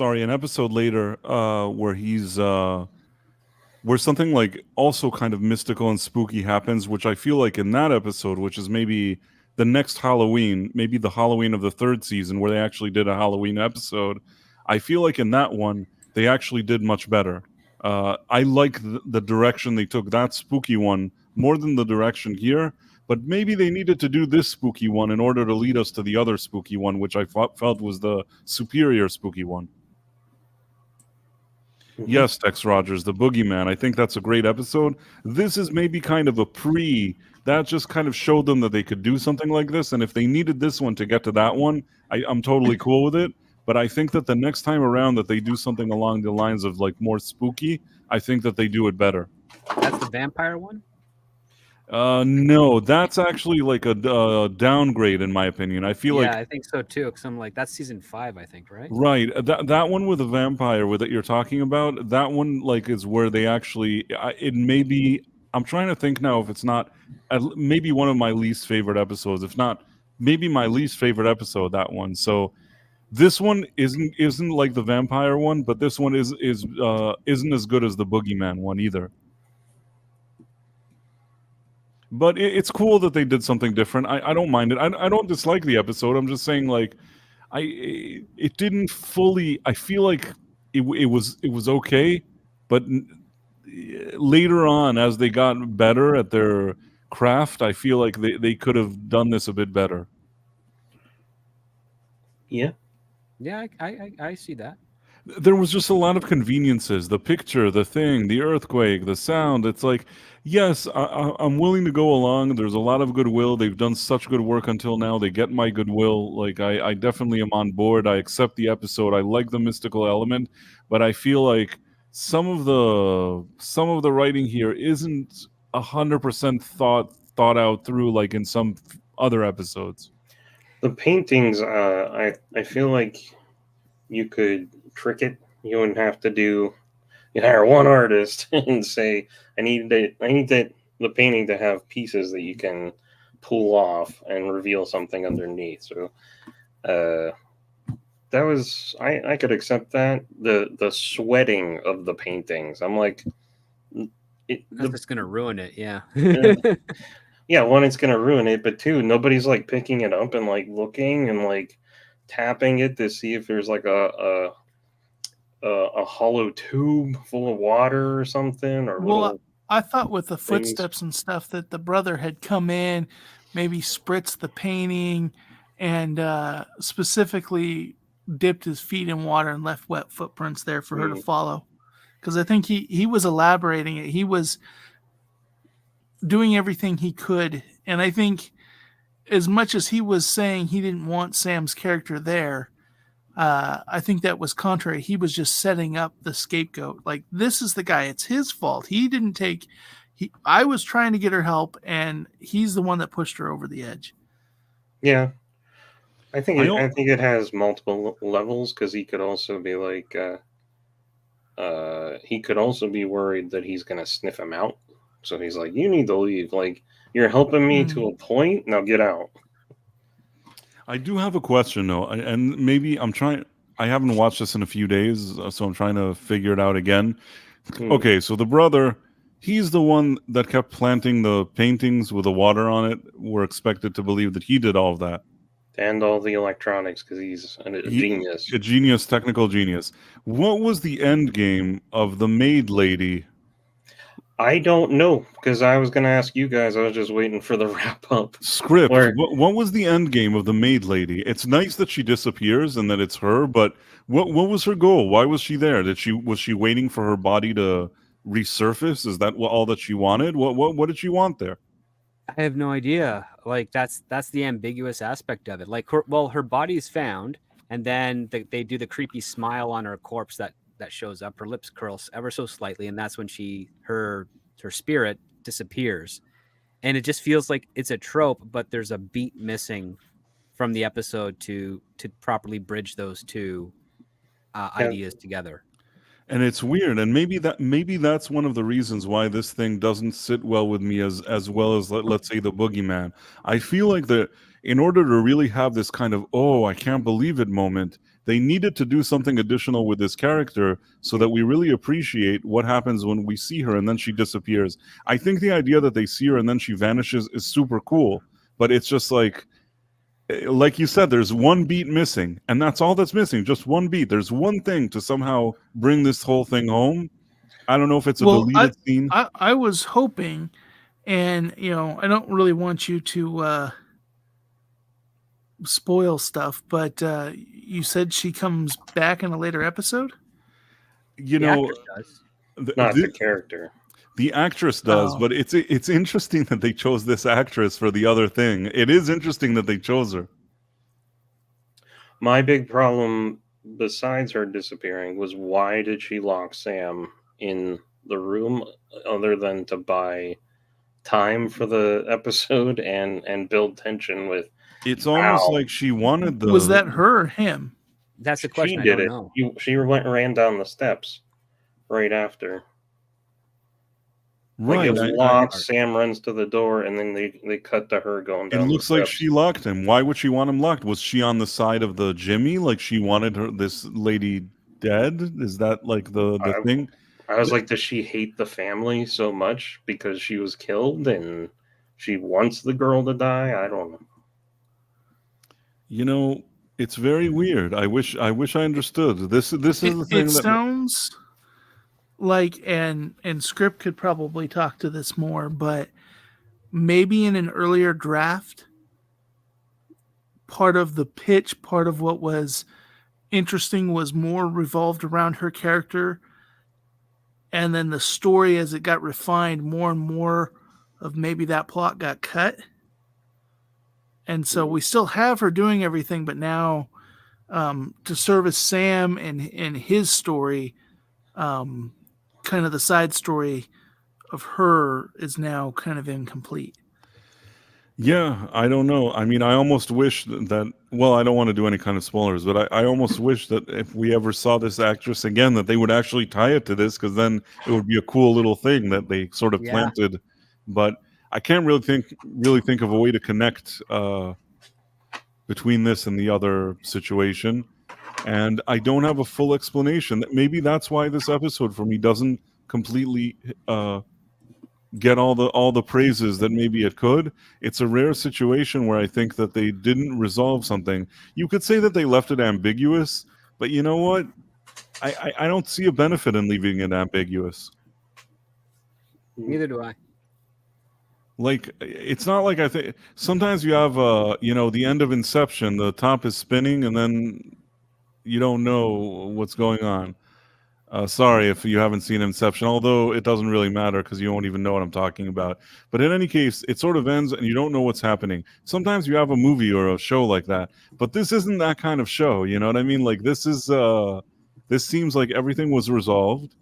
an episode later where he's where something like also kind of mystical and spooky happens, which I feel like in that episode, which is maybe the next Halloween, maybe the Halloween of the third season, where they actually did a Halloween episode. I feel like in that one they actually did much better. I like the direction they took that spooky one more than the direction here. But maybe they needed to do this spooky one in order to lead us to the other spooky one, which I felt was the superior spooky one. Mm-hmm. Yes, Tex Rogers, the Boogeyman. I think that's a great episode. This is maybe kind of a that just kind of showed them that they could do something like this. And if they needed this one to get to that one, I'm totally cool with it. But I think that the next time around that they do something along the lines of like more spooky, I think that they do it better. That's the vampire one? No, that's actually like a downgrade in my opinion. I feel like I think so too. Because I'm like, that's season 5, I think, right? Right. That one with the vampire that you're talking about, that one like is where they actually. It may be. I'm trying to think now if it's not maybe one of my least favorite episodes. If not, maybe my least favorite episode. That one. So this one isn't like the vampire one, but this one isn't as good as the Boogeyman one either. But it's cool that they did something different. I don't mind it. I don't dislike the episode. I'm just saying, like, it didn't fully. I feel like it was okay, but later on, as they got better at their craft, I feel like they could have done this a bit better. Yeah. Yeah, I see that. There was just a lot of conveniences. The picture, the thing, the earthquake, the sound. It's like, yes, I'm willing to go along. There's a lot of goodwill. They've done such good work until now. They get my goodwill. Like, I definitely am on board. I accept the episode. I like the mystical element, but I feel like some of the writing here isn't 100% thought out through like in some other episodes. The paintings, I feel like you could trick it. You wouldn't have to you hire one artist and say, I need the painting to have pieces that you can pull off and reveal something underneath. So that was I could accept that. The sweating of the paintings, I'm like, that's just gonna ruin it. Yeah. Yeah, one, it's gonna ruin it, but two, nobody's like picking it up and like looking and like tapping it to see if there's like a hollow tube full of water or something. Or well, I thought with the footsteps and stuff that the brother had come in, maybe spritzed the painting, and specifically dipped his feet in water and left wet footprints there for her to follow. Because I think he was elaborating it. He was doing everything he could, and I think as much as he was saying he didn't want Sam's character there, I think that was contrary. He was just setting up the scapegoat. Like, this is the guy. It's his fault. He didn't take. I was trying to get her help, and he's the one that pushed her over the edge. Yeah, I think it has multiple levels, because he could also be like, he could also be worried that he's going to sniff him out. So he's like, you need to leave. Like, you're helping me to a point. Now get out. I do have a question, though. And maybe I haven't watched this in a few days, so I'm trying to figure it out again. Okay, so the brother, he's the one that kept planting the paintings with the water on it. We're expected to believe that he did all of that. And all the electronics, because he's a genius. A genius, technical genius. What was the end game of the maid lady? I don't know, because I was going to ask you guys. I was just waiting for the wrap up. Script. What was the end game of the maid lady? It's nice that she disappears and that it's her, but what was her goal? Why was she there? Was she waiting for her body to resurface? Is that all that she wanted? What did she want there? I have no idea. Like, that's the ambiguous aspect of it. Like, her body's found, and then they do the creepy smile on her corpse that shows up. Her lips curls ever so slightly, and that's when her spirit disappears. And it just feels like it's a trope, but there's a beat missing from the episode to properly bridge those two ideas together. And it's weird, and maybe that's one of the reasons why this thing doesn't sit well with me as well as let's say the Boogeyman. I feel like in order to really have this kind of I can't believe it moment, they needed to do something additional with this character so that we really appreciate what happens when we see her and then she disappears. I think the idea that they see her and then she vanishes is super cool, but it's just like you said, there's one beat missing, and that's all that's missing, just one beat. There's one thing to somehow bring this whole thing home. I don't know if it's a deleted scene. I was hoping, and I don't really want you to spoil stuff, but you said she comes back in a later episode? The character. The actress does, but it's interesting that they chose this actress for the other thing. It is interesting that they chose her. My big problem, besides her disappearing, was why did she lock Sam in the room other than to buy time for the episode and build tension with... It's almost like she wanted the... Was that her or him? That's the question. She did it. She ran down the steps right after. Right. Like it was locked, Sam runs to the door, and then they cut to her going down. It looks like she locked him. Why would she want him locked? Was she on the side of the Jimmy? Like she wanted this lady dead? Is that like the thing? I was like, does she hate the family so much because she was killed and she wants the girl to die? I don't know. It's very weird. I wish I understood. This is the thing that sounds like, and Script could probably talk to this more, but maybe in an earlier draft, part of the pitch, part of what was interesting was more revolved around her character, and then the story as it got refined, more and more of maybe that plot got cut. And so we still have her doing everything, but now to service Sam and his story, kind of the side story of her is now kind of incomplete. Yeah, I don't know. I mean, I almost wish that, well, I don't want to do any kind of spoilers, but I almost wish that if we ever saw this actress again, that they would actually tie it to this, because then it would be a cool little thing that they sort of planted. But I can't really think of a way to connect between this and the other situation. And I don't have a full explanation. Maybe that's why this episode for me doesn't completely get all the praises that maybe it could. It's a rare situation where I think that they didn't resolve something. You could say that they left it ambiguous, but you know what? I don't see a benefit in leaving it ambiguous. Neither do I. Like, it's not like I think sometimes you have the end of Inception, the top is spinning and then you don't know what's going on. Sorry if you haven't seen Inception, although it doesn't really matter because you won't even know what I'm talking about. But in any case, it sort of ends and you don't know what's happening. Sometimes you have a movie or a show like that, but this isn't that kind of show. You know what I mean? Like this seems like everything was resolved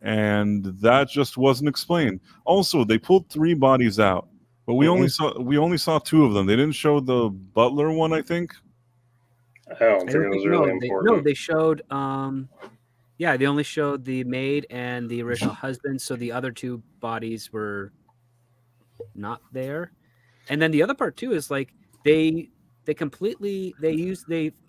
and that just wasn't explained. Also, they pulled 3 bodies out, but we only saw 2 of them. They didn't show the butler one, I think. I don't think it was really important. They showed they only showed the maid and the original husband, so the other 2 bodies were not there. And then the other part too is like they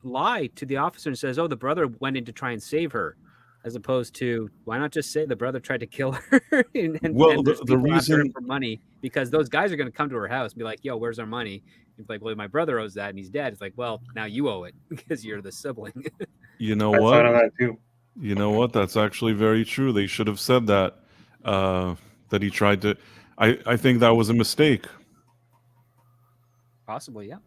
lie to the officer and says, "Oh, the brother went in to try and save her," as opposed to why not just say the brother tried to kill her and the reason for money, because those guys are going to come to her house and be like, "Yo, where's our money?" It's like, well, my brother owes that and he's dead. It's like, well, now you owe it because you're the sibling. You know I what? thought of that too. You know what? That's actually very true. They should have said that he tried to. I think that was a mistake. Possibly, yeah.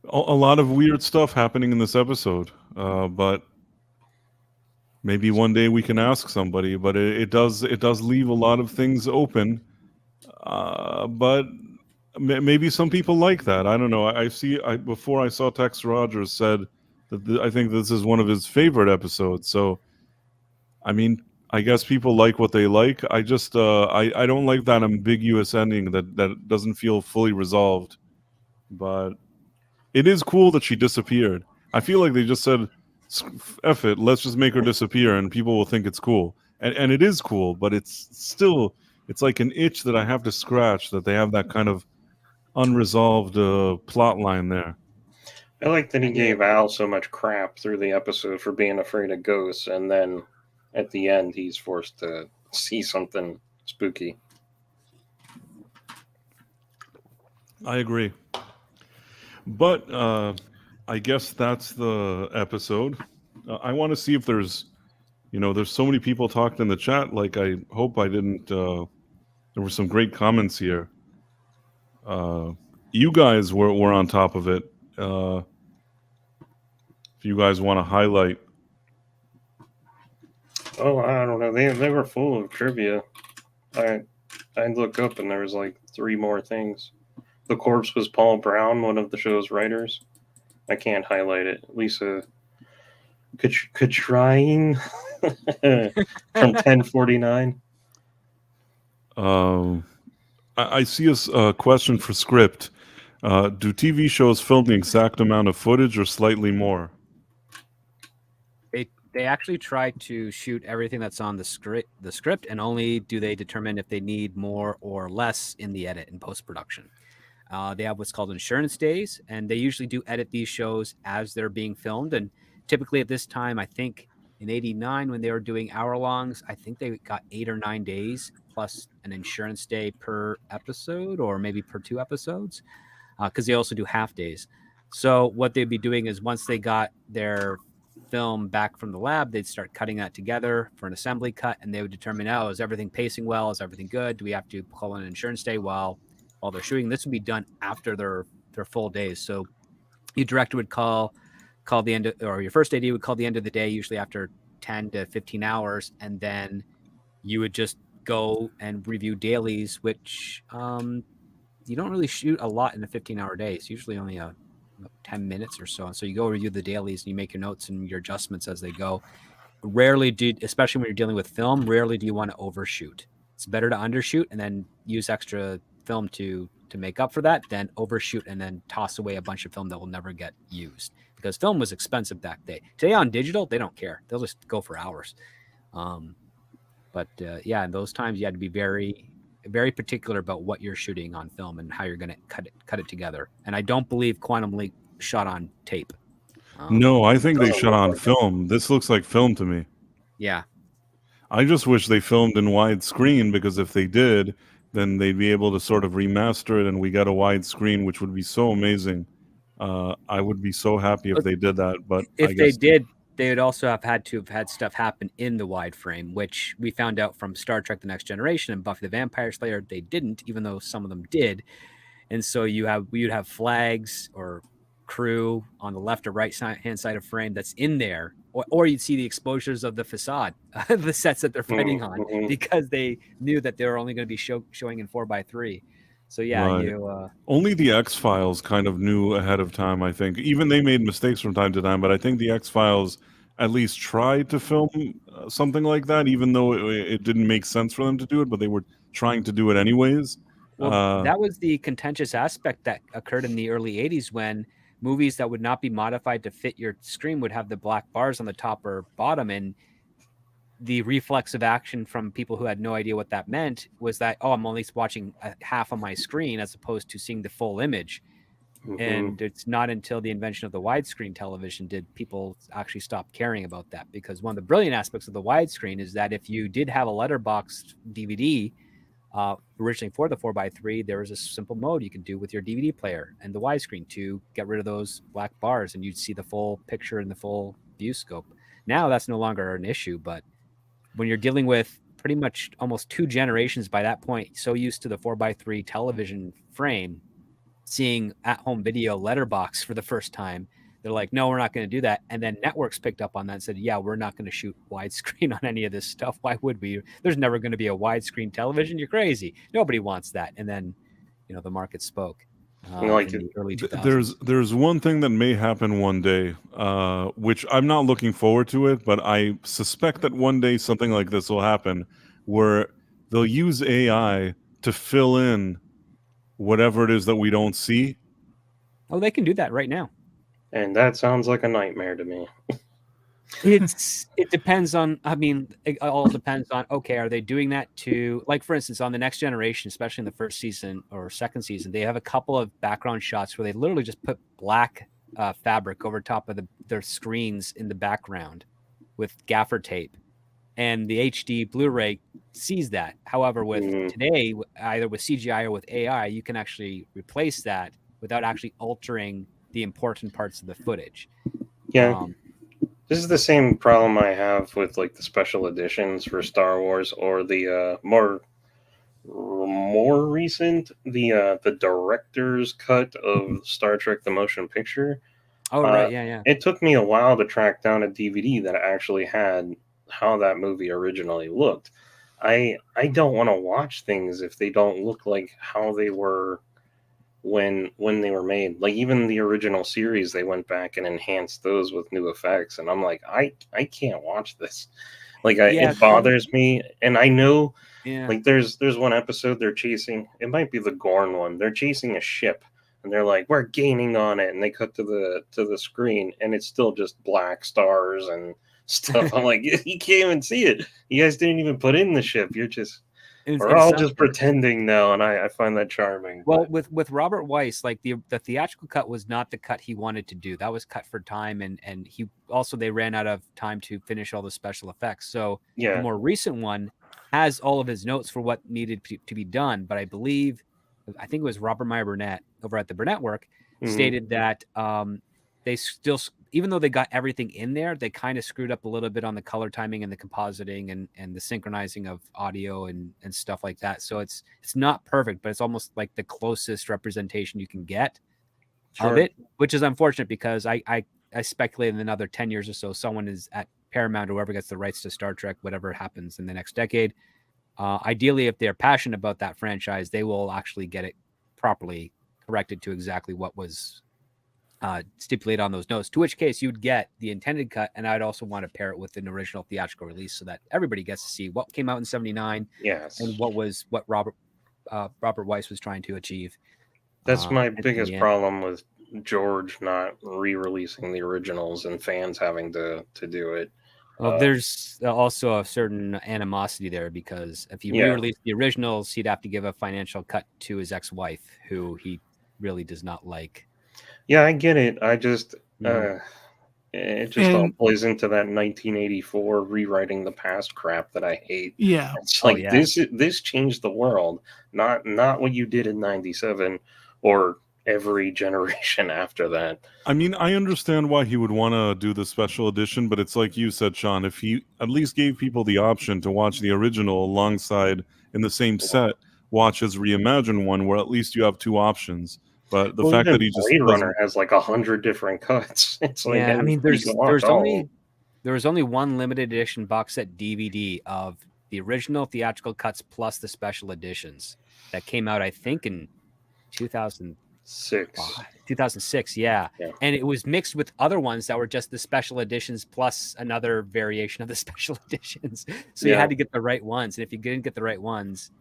A lot of weird stuff happening in this episode, but maybe one day we can ask somebody. But it does leave a lot of things open. But maybe some people like that. I don't know. Before I saw Tex Rogers said that I think this is one of his favorite episodes. So, I mean, I guess people like what they like. I just I don't like that ambiguous ending that doesn't feel fully resolved. But it is cool that she disappeared. I feel like they just said, F it, let's just make her disappear and people will think it's cool. And it is cool, but it's like an itch that I have to scratch, that they have that kind of unresolved plot line there. I like that he gave Al so much crap through the episode for being afraid of ghosts, and then at the end he's forced to see something spooky. I agree. But I guess that's the episode. I want to see if there's so many people talked in the chat. Like, I hope I didn't. There were some great comments here. You guys were on top of it. If you guys want to highlight. Oh, I don't know. They were full of trivia. I look up and there was like 3 more things. The corpse was Paul Brown, one of the show's writers. I can't highlight it. Lisa Katrine from 1049. I see a question for Script. Do TV shows film the exact amount of footage or slightly more? They actually try to shoot everything that's on the script, and only do they determine if they need more or less in the edit in post-production. They have what's called insurance days, and they usually do edit these shows as they're being filmed. And typically at this time, I think in '89 when they were doing hour-longs, I think they got 8 or 9 days plus an insurance day per episode, or maybe per 2 episodes, because they also do half days. So what they'd be doing is, once they got their film back from the lab, they'd start cutting that together for an assembly cut, and they would determine, is everything pacing well? Is everything good? Do we have to call in an insurance day while they're shooting? This would be done after their full days. So your director would call the end of, or your first AD would call the end of the day, usually after 10 to 15 hours, and then you would just go and review dailies, which you don't really shoot a lot in a 15-hour day. It's usually only 10 minutes or so. And so you go review the dailies and you make your notes and your adjustments as they go. Rarely especially when you're dealing with film, rarely do you want to overshoot. It's better to undershoot and then use extra film to make up for that, than overshoot and then toss away a bunch of film that will never get used, because film was expensive that day. Today on digital, they don't care. They'll just go for hours. But in those times you had to be very, very particular about what you're shooting on film and how you're going to cut it together. And I don't believe Quantum Leap shot on tape. No, I think they shot on film. This looks like film to me. Yeah. I just wish they filmed in widescreen, because if they did, then they'd be able to sort of remaster it and we got a widescreen, which would be so amazing. I would be so happy if they did that. But if they did, they would also have had stuff happen in the wide frame, which we found out from Star Trek The Next Generation and Buffy the Vampire Slayer. They didn't, even though some of them did. And so you'd have flags or crew on the left or right hand side of frame that's in there, or you'd see the exposures of the facade, the sets that they're fighting on, because they knew that they were only going to be showing in 4:3. So only the X-Files kind of knew ahead of time. I think even they made mistakes from time to time, but I think the X-Files at least tried to film something like that, even though it didn't make sense for them to do it, but they were trying to do it anyways. Well, that was the contentious aspect that occurred in the early 80s, when movies that would not be modified to fit your screen would have the black bars on the top or bottom, and the reflexive action from people who had no idea what that meant was that, I'm only watching half of my screen as opposed to seeing the full image. Mm-hmm. And it's not until the invention of the widescreen television did people actually stop caring about that, because one of the brilliant aspects of the widescreen is that if you did have a letterboxed DVD, originally for the 4:3, there was a simple mode you could do with your DVD player and the widescreen to get rid of those black bars, and you'd see the full picture and the full view scope. Now that's no longer an issue, but when you're dealing with pretty much almost 2 generations by that point, so used to the 4:3 television frame, seeing at-home video letterbox for the first time, they're like, no, we're not going to do that. And then networks picked up on that and said, yeah, we're not going to shoot widescreen on any of this stuff. Why would we? There's never going to be a widescreen television. You're crazy. Nobody wants that. And then, the market spoke. In the early 2000s. There's one thing that may happen one day, which I'm not looking forward to it, but I suspect that one day something like this will happen, where they'll use AI to fill in whatever it is that we don't see. Oh, they can do that right now. And that sounds like a nightmare to me. It depends on, I mean, it all depends on, okay, are they doing that to, like, for instance, on the Next Generation, especially in the first season or second season, they have a couple of background shots where they literally just put black fabric over top of their screens in the background with gaffer tape, and the HD Blu-ray sees that. However, with today, either with CGI or with AI, you can actually replace that without actually altering the important parts of the footage. Yeah. This is the same problem I have with like the special editions for Star Wars, or the more recent, the director's cut of Star Trek: The Motion Picture. Oh, right, yeah. It took me a while to track down a DVD that actually had how that movie originally looked. I don't want to watch things if they don't look like how they were when they were made. Like even the original series, they went back and enhanced those with new effects, and I'm like, I can't watch this. Like it bothers me, and I know, like there's one episode they're chasing. It might be the Gorn one. They're chasing a ship, and they're like, we're gaining on it, and they cut to the screen, and it's still just black stars and stuff. I'm like, you can't even see it. You guys didn't even put in the ship. You're just we're all just pretending now, and I find that charming. Well, with Robert Weiss, like the theatrical cut was not the cut he wanted to do. That was cut for time, and he also, they ran out of time to finish all the special effects. So the more recent one has all of his notes for what needed to be done. But I think it was Robert Meyer Burnett over at the Burnett Work stated that they still, even though they got everything in there, they kind of screwed up a little bit on the color timing and the compositing and the synchronizing of audio and stuff like that. So it's not perfect, but it's almost like the closest representation you can get of it, which is unfortunate because I speculate in another 10 years or so, someone is at Paramount, whoever gets the rights to Star Trek, whatever happens in the next decade. Ideally, if they're passionate about that franchise, they will actually get it properly corrected to exactly what was stipulated on those notes, to which case you'd get the intended cut, and I'd also want to pair it with an original theatrical release so that everybody gets to see what came out in 79 and what Robert Weiss was trying to achieve. That's my biggest problem with George not re-releasing the originals and fans having to do it. Well, there's also a certain animosity there because if he re-released the originals, he'd have to give a financial cut to his ex-wife, who he really does not like. Yeah, I get it. I just it just all plays into that 1984 rewriting the past crap that I hate. Yeah, it's like this changed the world, not what you did in 97 or every generation after that. I mean, I understand why he would want to do the special edition, but it's like you said, Sean, if he at least gave people the option to watch the original alongside in the same set, watch his reimagined one, where at least you have two options. But the fact that he just Blade Runner has like 100 different cuts. It's like, I mean, there was only one limited edition box set DVD of the original theatrical cuts plus the special editions that came out, I think, in 2006, yeah. And it was mixed with other ones that were just the special editions plus another variation of the special editions. So you had to get the right ones, and if you didn't get the right ones,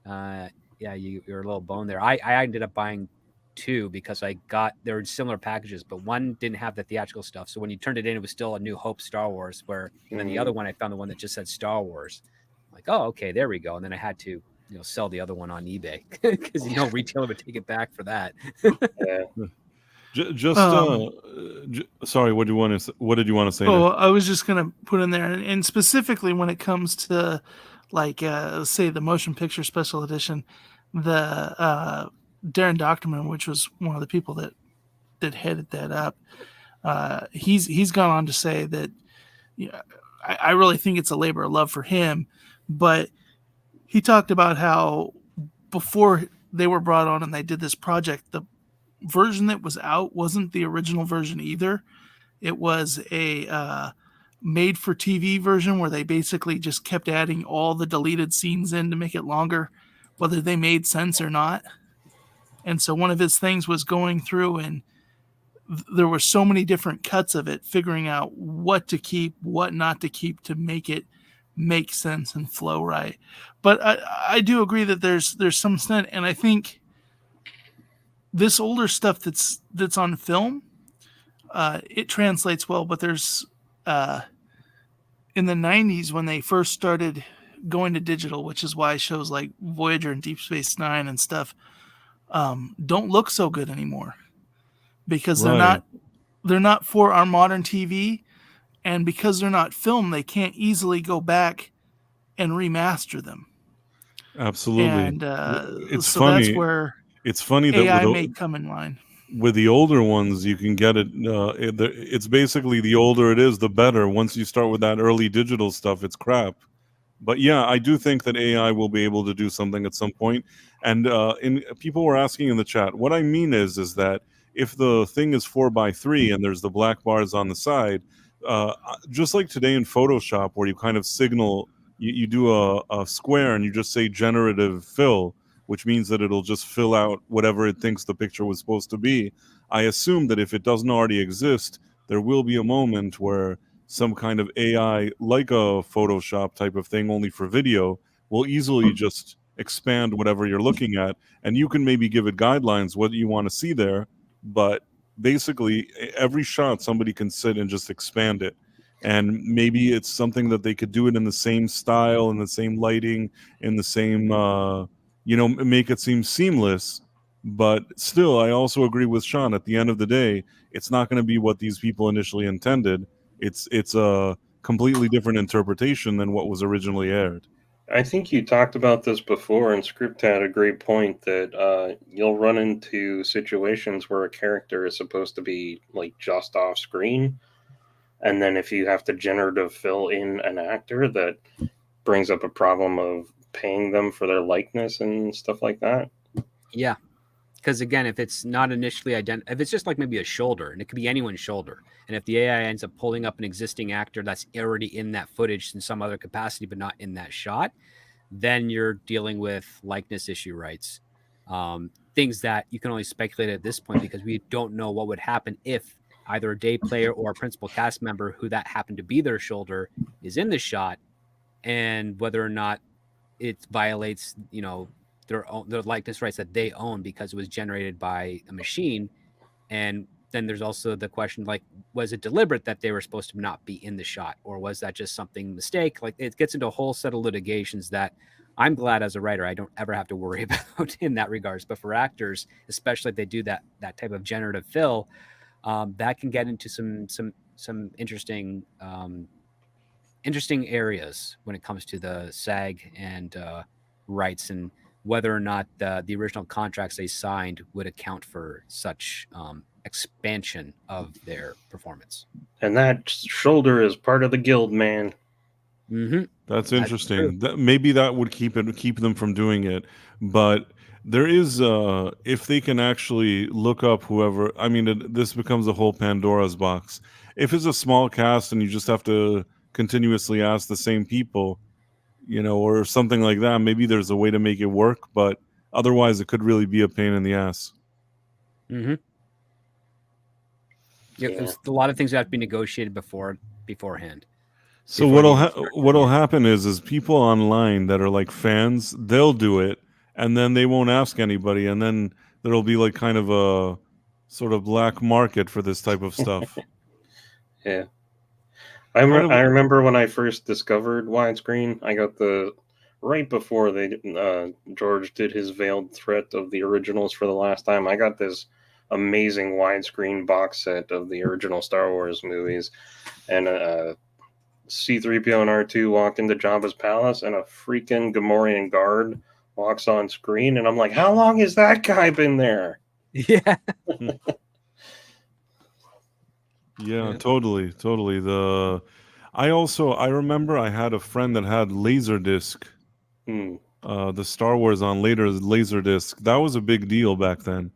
you're a little bone there. I ended up buying two because there were similar packages, but one didn't have the theatrical stuff. So when you turned it in, it was still a New Hope Star Wars. And then the other one, I found the one that just said Star Wars. I'm like, oh, okay, there we go. And then I had to sell the other one on eBay because retailer would take it back for that. Sorry, what did you want to say? Oh, I was just gonna put in there, and specifically when it comes to like say the motion picture special edition, the Darren Doctorman, which was one of the people that headed that up, he's gone on to say that I really think it's a labor of love for him, but he talked about how before they were brought on and they did this project, the version that was out wasn't the original version either. It was a made for TV version where they basically just kept adding all the deleted scenes in to make it longer, whether they made sense or not. And so one of his things was going through, and there were so many different cuts of it, figuring out what to keep, what not to keep to make it make sense and flow right. But I do agree that there's some extent, and I think this older stuff that's on film, it translates well, but there's in the 90s when they first started going to digital, which is why shows like Voyager and Deep Space Nine and stuff don't look so good anymore, because Right. they're not for our modern TV, and because they're not filmed, they can't easily go back and remaster them. Absolutely. And It's so funny. that's where It's funny that AI may come in line. with the older ones, you can get it. It's basically the older it is, the better. Once you start with that early digital stuff, it's crap. But yeah, I do think that AI will be able to do something at some point. And people were asking in the chat. What I mean is that if the thing is 4x3 and there's the black bars on the side, just like today in Photoshop, where you kind of signal, you do a square and you just say generative fill, which means that it'll just fill out whatever it thinks the picture was supposed to be. I assume that if it doesn't already exist, there will be a moment where some kind of AI, like a Photoshop type of thing, only for video, will easily just expand whatever you're looking at. And you can maybe give it guidelines what you want to see there. But basically, every shot, somebody can sit and just expand it. And maybe it's something that they could do it in the same style, in the same lighting, in the same, make it seem seamless. But still, I also agree with Sean. At the end of the day, it's not going to be what these people initially intended. It's a completely different interpretation than what was originally aired. I think you talked about this before, and Script had a great point that you'll run into situations where a character is supposed to be like just off screen, and then if you have to generative fill in an actor, that brings up a problem of paying them for their likeness and stuff like that. Yeah. Because again, if it's not initially if it's just like maybe a shoulder, and it could be anyone's shoulder, and if the AI ends up pulling up an existing actor that's already in that footage in some other capacity, but not in that shot, then you're dealing with likeness issue rights. Things that you can only speculate at this point, because we don't know what would happen if either a day player or a principal cast member who that happened to be their shoulder is in the shot, and whether or not it violates, their likeness rights that they own because it was generated by a machine. And then there's also the question, like, was it deliberate that they were supposed to not be in the shot, or was that just something mistake? Like, it gets into a whole set of litigations that I'm glad as a writer I don't ever have to worry about in that regards. But for actors, especially if they do that type of generative fill, that can get into some interesting areas when it comes to the SAG and rights, and whether or not the original contracts they signed would account for such expansion of their performance. And that shoulder is part of the guild, man. Mm-hmm. That's interesting. Maybe that would keep them from doing it. But there is, if they can actually look up whoever, I mean, this becomes a whole Pandora's box. If it's a small cast and you just have to continuously ask the same people, or something like that, maybe there's a way to make it work, but otherwise it could really be a pain in the ass. Mm-hmm. Yeah. A lot of things have to be negotiated beforehand. So what'll happen is people online that are like fans, they'll do it, and then they won't ask anybody, and then there'll be like kind of a sort of black market for this type of stuff. Yeah. I remember when I first discovered widescreen, I got right before George did his veiled threat of the originals for the last time. I got this amazing widescreen box set of the original Star Wars movies, and C-3PO and R2 walk into Jabba's palace, and a freaking Gamorrean guard walks on screen, and I'm like, how long has that guy been there? Yeah. Yeah, totally. I remember I had a friend that had Laserdisc, the Star Wars on later Laserdisc. That was a big deal back then.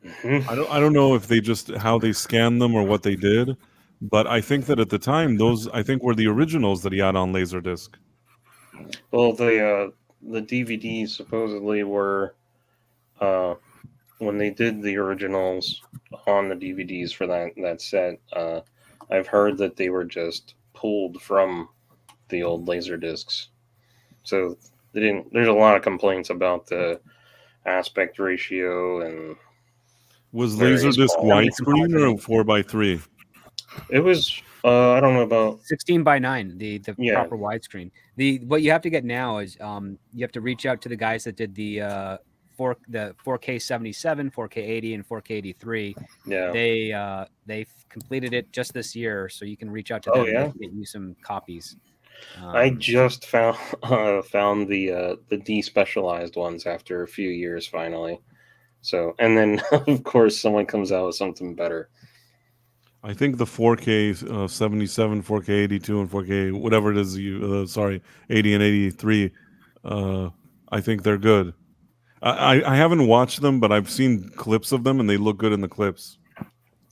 Mm-hmm. I don't know if they just how they scanned them or what they did, but I think that at the time those were the originals that he had on Laserdisc. Well, the DVDs supposedly were when they did the originals on the DVDs for that set, I've heard that they were just pulled from the old Laserdiscs. So they didn't. There's a lot of complaints about the aspect ratio and. Was Laserdisc widescreen or 4x3? It was I don't know about 16:9, the Yeah. proper widescreen. What you have to get now is you have to reach out to the guys that did the 4K 77, 4K 80, and 4K 83. Yeah. They've completed it just this year, so you can reach out to Oh, them and yeah? they can get you some copies. I just found the despecialized ones after a few years finally. So, and then of course someone comes out with something better. I think the 4K 77, 4K 82, and 4K whatever it is 80 and 83. I think they're good. I haven't watched them, but I've seen clips of them, and they look good in the clips.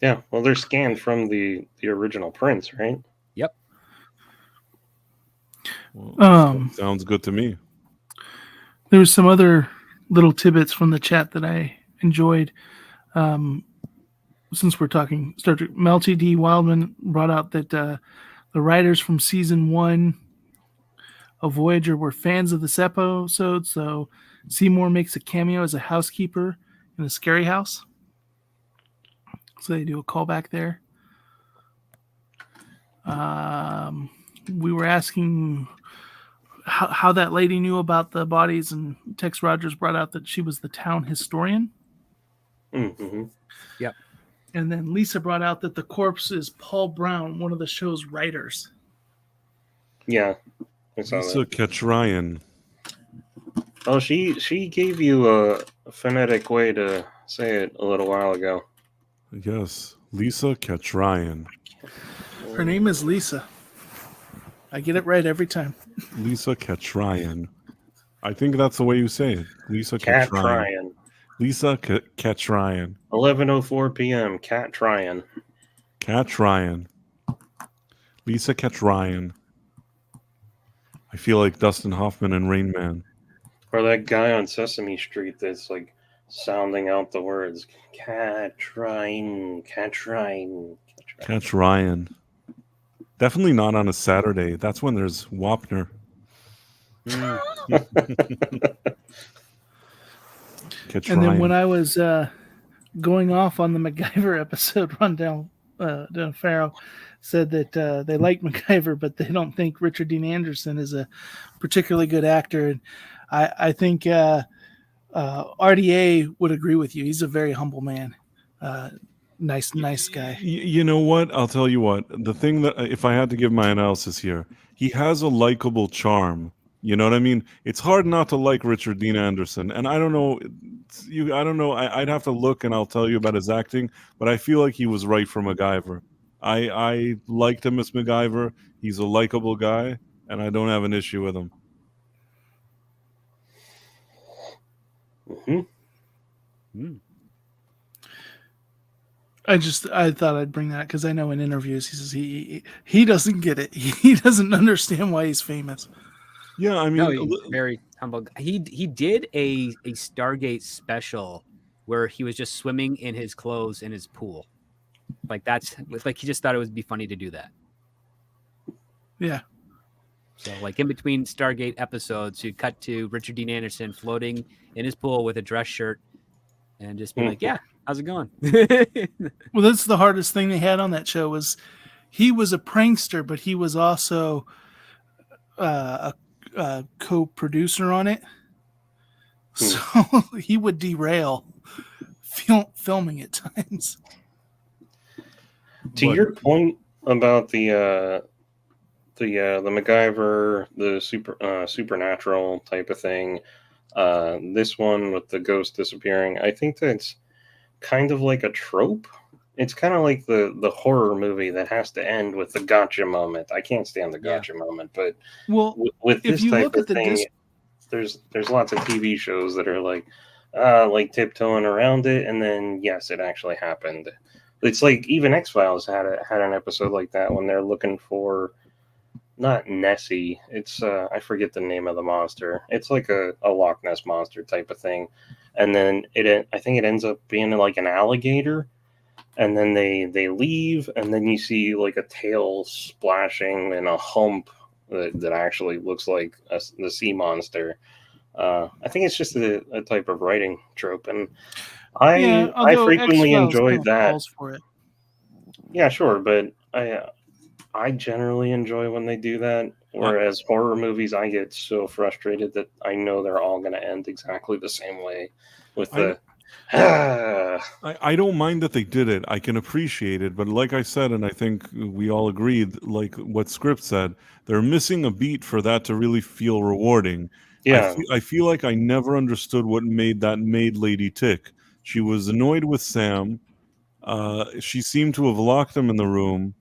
Yeah, well, they're scanned from the original prints, right? Yep. Well, sounds good to me. There was some other little tidbits from the chat that I enjoyed. Since we're talking Star Trek, Melty D. Wildman brought out that the writers from season 1 of Voyager were fans of this episode, so Seymour makes a cameo as a housekeeper in the scary house. So they do a callback there. We were asking how that lady knew about the bodies, and Tex Rogers brought out that she was the town historian. Mm-hmm. Yep. And then Lisa brought out that the corpse is Paul Brown, one of the show's writers. Yeah. I saw Lisa Ketrian. Oh, she gave you a phonetic way to say it a little while ago. Yes, Lisa Ketrian. Her name is Lisa. I get it right every time. Lisa Ketrian. I think that's the way you say it. Lisa Cat Ketrian. Tryan. Lisa Ketrian. 11:04 p.m. Cat Tryan. Ketrian. Lisa Ketrian. I feel like Dustin Hoffman and Rain Man. Or that guy on Sesame Street that's like sounding out the words. Cat Tryan. Cat Tryan. Ketrian. Definitely not on a Saturday. That's when there's Wapner. And then when I was going off on the MacGyver episode, Rondell Farrow said that they like MacGyver, but they don't think Richard Dean Anderson is a particularly good actor. And I think RDA would agree with you. He's a very humble man. Nice guy. You know what? I'll tell you what. The thing that, if I had to give my analysis here, he has a likable charm. You know what I mean? It's hard not to like Richard Dean Anderson. And I don't know. I don't know. I'd have to look and I'll tell you about his acting. But I feel like he was right for MacGyver. I liked him as MacGyver. He's a likable guy. And I don't have an issue with him. Mm-hmm. I thought I'd bring that because I know in interviews he says he doesn't get it. He doesn't understand why he's famous. Yeah, I mean, no, he's very humble. He did a Stargate special where he was just swimming in his clothes in his pool. Like he just thought it would be funny to do that. Yeah. So like in between Stargate episodes, you cut to Richard Dean Anderson floating in his pool with a dress shirt and just be like, yeah, how's it going? Well, that's the hardest thing they had on that show was he was a prankster, but he was also a co-producer on it. So he would derail filming at times. To your point about the MacGyver, the supernatural type of thing, this one with the ghost disappearing, I think that's kind of like a trope. It's kind of like the horror movie that has to end with the gotcha moment. I can't stand the gotcha moment, but with this type of thing, there's lots of TV shows that are like tiptoeing around it, and then yes, it actually happened. It's like even X-Files had an episode like that when they're looking for not Nessie. It's I forget the name of the monster. It's like a Loch Ness monster type of thing, and then I think it ends up being like an alligator, and then they leave, and then you see like a tail splashing and a hump that actually looks like the sea monster. I think it's just a type of writing trope, and I frequently enjoyed that. For it. Yeah, sure, but I generally enjoy when they do that. Whereas horror movies, I get so frustrated that I know they're all going to end exactly the same way. With the I don't mind that they did it. I can appreciate it, but like I said, and I think we all agreed, like what Script said, they're missing a beat for that to really feel rewarding. yeah, I feel like I never understood what made that maid lady tick. She was annoyed with Sam. She seemed to have locked him in the room,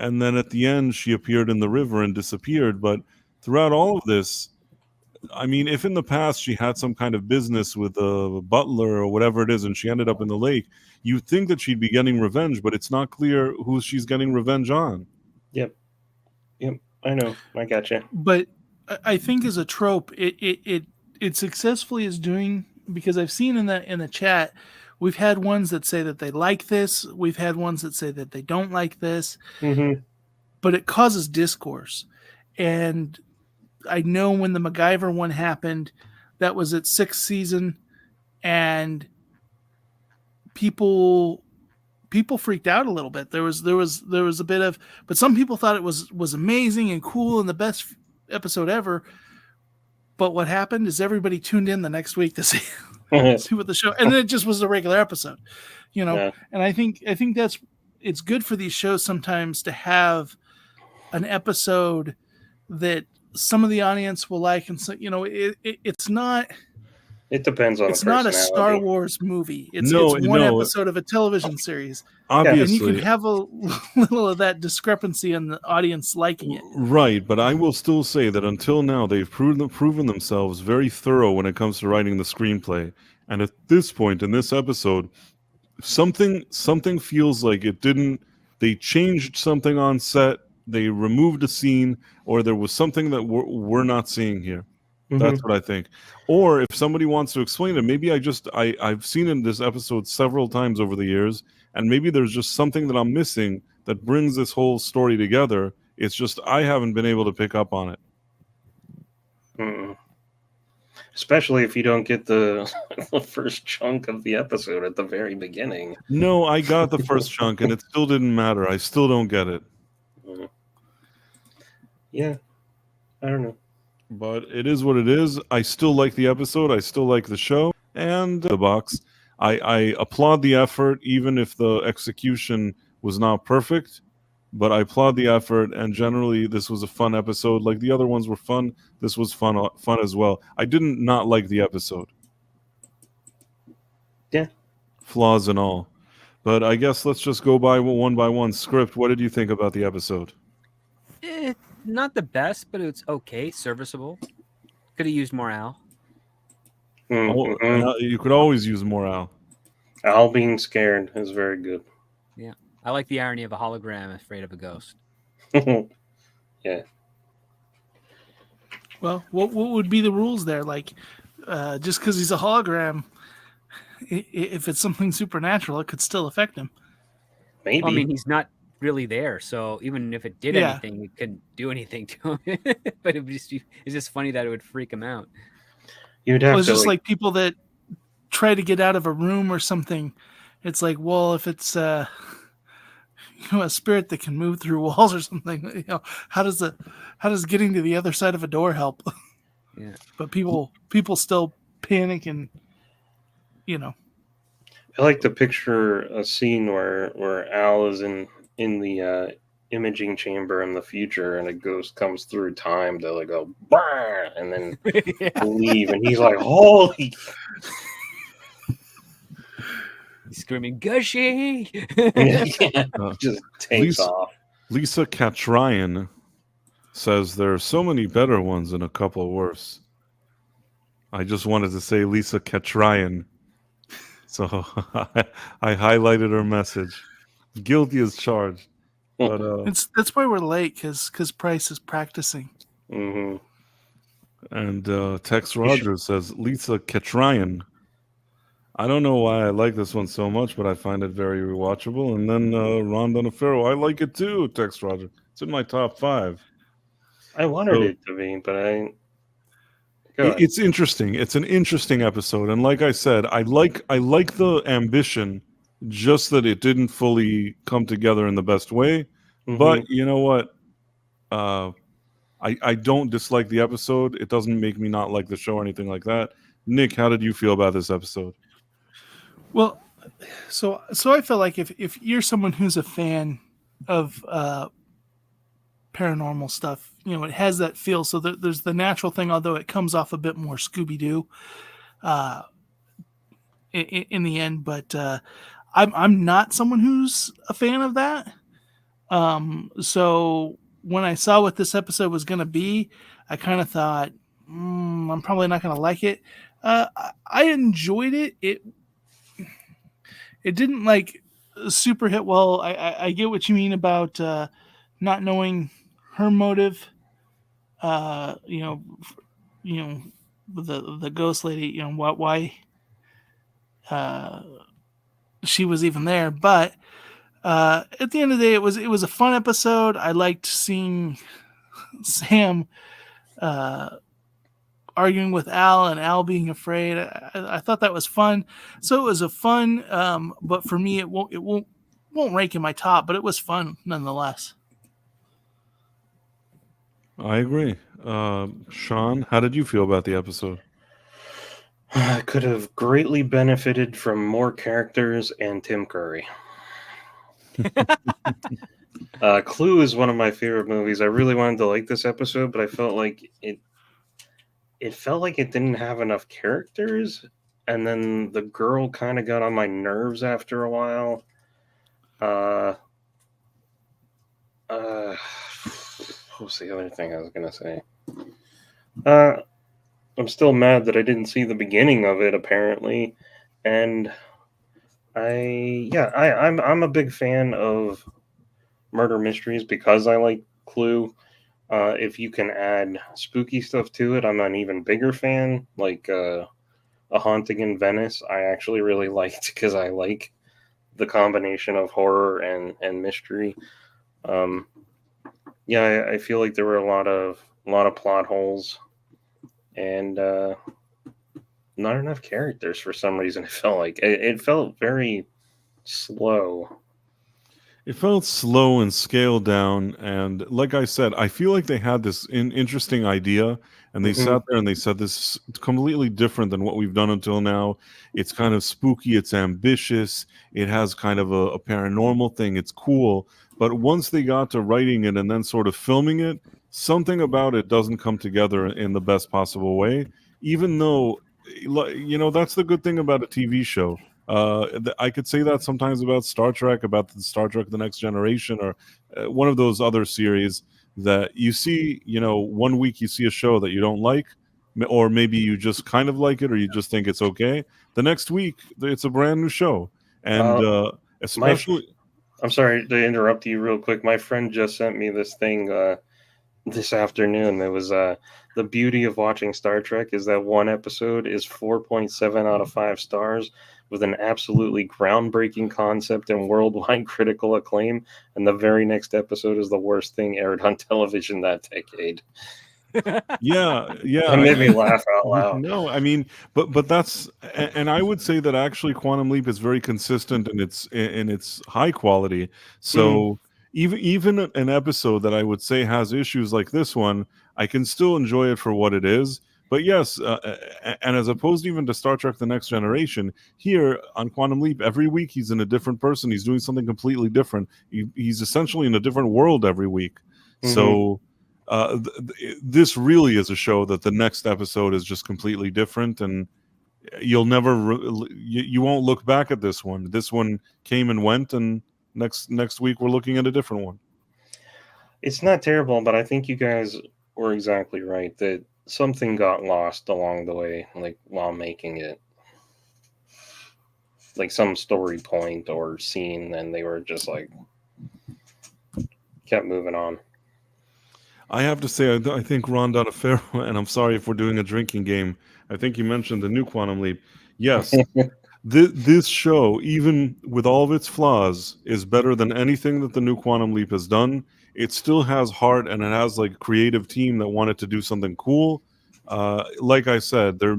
and then at the end, she appeared in the river and disappeared. But throughout all of this, I mean, if in the past she had some kind of business with a butler or whatever it is, and she ended up in the lake, you'd think that she'd be getting revenge, but it's not clear who she's getting revenge on. yep, I know, I gotcha. But I think as a trope, it successfully is doing, because I've seen in the chat, we've had ones that say that they like this, we've had ones that say that they don't like this, but it causes discourse. And I know when the MacGyver one happened, that was its 6th season, and people freaked out a little bit. There was a bit of, but some people thought it was amazing and cool and the best episode ever. But what happened is everybody tuned in the next week to see what the show, and then it just was a regular episode, Yeah. And I think it's good for these shows sometimes to have an episode that some of the audience will like, and so it's not. It depends on. It's not a Star Wars movie. It's one episode of a television series. Obviously, and you can have a little of that discrepancy in the audience liking it. Right, but I will still say that until now they've proven themselves very thorough when it comes to writing the screenplay. And at this point in this episode, something feels like it didn't. They changed something on set. They removed a scene, or there was something that we're not seeing here. That's what I think. Or if somebody wants to explain it, maybe I've seen in this episode several times over the years, and maybe there's just something that I'm missing that brings this whole story together. It's just I haven't been able to pick up on it. Especially if you don't get the first chunk of the episode at the very beginning. No, I got the first chunk, and it still didn't matter. I still don't get it. Yeah, I don't know. But it is what it is. I still like the episode. I still like the show. And the box. I applaud the effort, even if the execution was not perfect. But I applaud the effort, and generally this was a fun episode. Like the other ones were fun. This was fun as well. I didn't not like the episode. Yeah. Flaws and all. But I guess let's just go by one. Script, what did you think about the episode? Not the best, but it's okay, serviceable. Could have used more Al. You could always use more Al. Al being scared is very good. Yeah. I like the irony of a hologram afraid of a ghost. Yeah. Well, what would be the rules there? Like, just because he's a hologram, if it's something supernatural, it could still affect him. Maybe. Well, I mean, he's not really there, so even if it did anything, it couldn't do anything to him. But it's just funny that it would freak him out. You'd have it's just like people that try to get out of a room or something. It's like, well, if it's a spirit that can move through walls or something, how does getting to the other side of a door help? Yeah. But people still panic, and I like to picture a scene where Al is in the imaging chamber in the future, and a ghost comes through time to like go bah! And then leave, and he's like, holy. He's screaming, Gushy! Just takes off. Lisa Troian says there are so many better ones and a couple worse. I just wanted to say Lisa Troian. So I highlighted her message. Guilty as charged. But that's why we're late, because Price is practicing. Mm-hmm. And Tex Rogers says Lisa Troian. I don't know why I like this one so much, but I find it very rewatchable. And then Ron Donofero, I like it too, Tex Rogers. It's in my top 5. I wanted it to be, but it's interesting. It's an interesting episode, and like I said, I like the ambition, just that it didn't fully come together in the best way. But you know what? I don't dislike the episode. It doesn't make me not like the show or anything like that. Nick, how did you feel about this episode? Well, so I feel like if you're someone who's a fan of paranormal stuff, it has that feel. So there's the natural thing, although it comes off a bit more Scooby-Doo in the end. But I'm not someone who's a fan of that. So when I saw what this episode was going to be, I kind of thought, I'm probably not going to like it. I enjoyed it. It didn't like super hit well. I get what you mean about not knowing her motive. The ghost lady. Why she was even there, but. At the end of the day, it was a fun episode. I liked seeing Sam arguing with Al and Al being afraid. I thought that was fun. So it was a fun, but for me, it won't rank in my top, but it was fun nonetheless. I agree. Sean, how did you feel about the episode? I could have greatly benefited from more characters and Tim Curry. Clue is one of my favorite movies. I really wanted to like this episode, but I felt like it felt like it didn't have enough characters, and then the girl kind of got on my nerves after a while. What was the other thing I was gonna say? I'm still mad that I didn't see the beginning of it, apparently, and I'm a big fan of murder mysteries because I like Clue. If you can add spooky stuff to it, I'm an even bigger fan. Like A Haunting in Venice, I actually really liked because I like the combination of horror and mystery. I feel like there were a lot of plot holes and not enough characters for some reason. It felt like it felt very slow. It felt slow and scaled down, and like I said, I feel like they had this interesting idea, and they sat there and they said, this is completely different than what we've done until now. It's kind of spooky, it's ambitious, it has kind of a paranormal thing, it's cool, but once they got to writing it and then sort of filming it, something about it doesn't come together in the best possible way, even though, that's the good thing about a TV show. I could say that sometimes about Star Trek, about the Star Trek The Next Generation, or one of those other series that you see, 1 week you see a show that you don't like, or maybe you just kind of like it, or you just think it's okay. The next week, it's a brand new show. And especially... I'm sorry to interrupt you real quick. My friend just sent me this thing this afternoon. It was the beauty of watching Star Trek is that one episode is 4.7 out of 5 stars with an absolutely groundbreaking concept and worldwide critical acclaim, and the very next episode is the worst thing aired on television that decade. Yeah. It made me laugh out loud. No, I mean, but that's, and I would say that actually Quantum Leap is very consistent in its high quality. So even an episode that I would say has issues like this one, I can still enjoy it for what it is. But yes, and as opposed even to Star Trek The Next Generation, here on Quantum Leap, every week he's in a different person. He's doing something completely different. He's essentially in a different world every week. So this really is a show that the next episode is just completely different, and you'll never you won't look back at this one. This one came and went, and next week we're looking at a different one. It's not terrible, but I think you guys were exactly right that something got lost along the way, like while making it, like some story point or scene, and they were just like kept moving on. I have to say, I think Ron Donofrio, and I'm sorry if we're doing a drinking game, I think you mentioned the new Quantum Leap. Yes, this show, even with all of its flaws, is better than anything that the new Quantum Leap has done. It still has heart, and it has like a creative team that wanted to do something cool. Like I said, there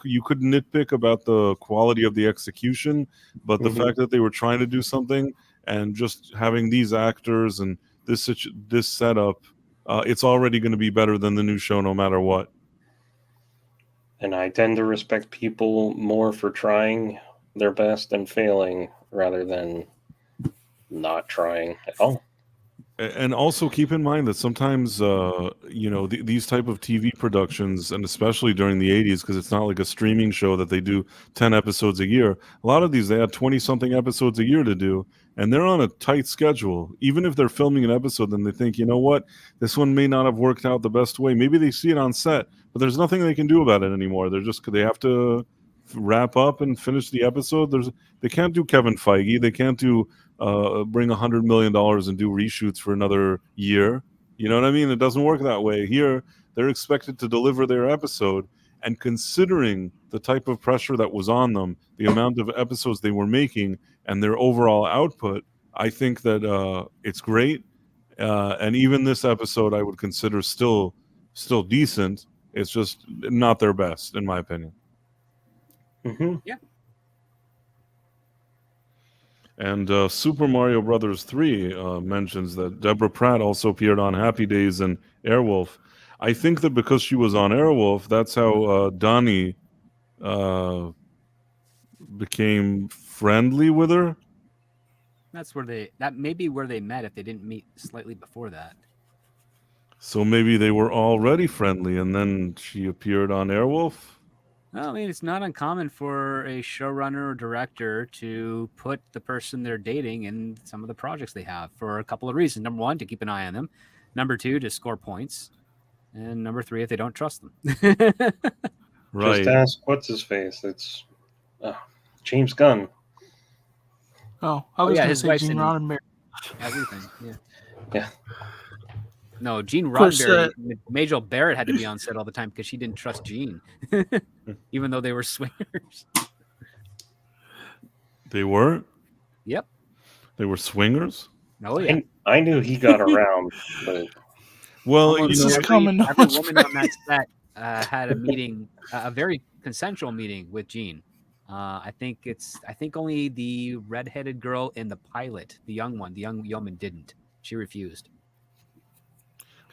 you could nitpick about the quality of the execution, but the fact that they were trying to do something, and just having these actors and this setup, it's already going to be better than the new show no matter what. And I tend to respect people more for trying their best and failing rather than not trying at all. And also keep in mind that sometimes, these type of TV productions, and especially during the 80s, because it's not like a streaming show that they do 10 episodes a year. A lot of these, they had 20-something episodes a year to do, and they're on a tight schedule. Even if they're filming an episode, then they think, you know what, this one may not have worked out the best way. Maybe they see it on set, but there's nothing they can do about it anymore. They have to wrap up and finish the episode. They can't do Kevin Feige. They can't do bring $100 million and do reshoots for another year. You know what I mean? It doesn't work that way. Here, they're expected to deliver their episode, and considering the type of pressure that was on them, the amount of episodes they were making, and their overall output, I think that it's great. And even this episode, I would consider still decent. It's just not their best, in my opinion. Mm-hmm. Yeah. And Super Mario Brothers 3 mentions that Deborah Pratt also appeared on Happy Days and Airwolf. I think that because she was on Airwolf, that's how Donnie became friendly with her. That may be where they met if they didn't meet slightly before that. So maybe they were already friendly, and then she appeared on Airwolf. Well, I mean, it's not uncommon for a showrunner or director to put the person they're dating in some of the projects they have for a couple of reasons. Number one, to keep an eye on them. Number two, to score points. And number three, if they don't trust them. Right. Just ask what's his face. It's James Gunn. Oh, I was going to his say wife's Gene in Roddenberry. Everything, yeah. Yeah. No, Gene course, Roddenberry, Majel Barrett had to be on set all the time because she didn't trust Gene, even though they were swingers. They were? Yep. They were swingers? Oh, yeah. I knew he got around, but Well, Almost you know, is common every knowledge, woman on that set had a meeting, a very consensual meeting with Gene. I think only the redheaded girl in the pilot, the young yeoman, didn't. She refused.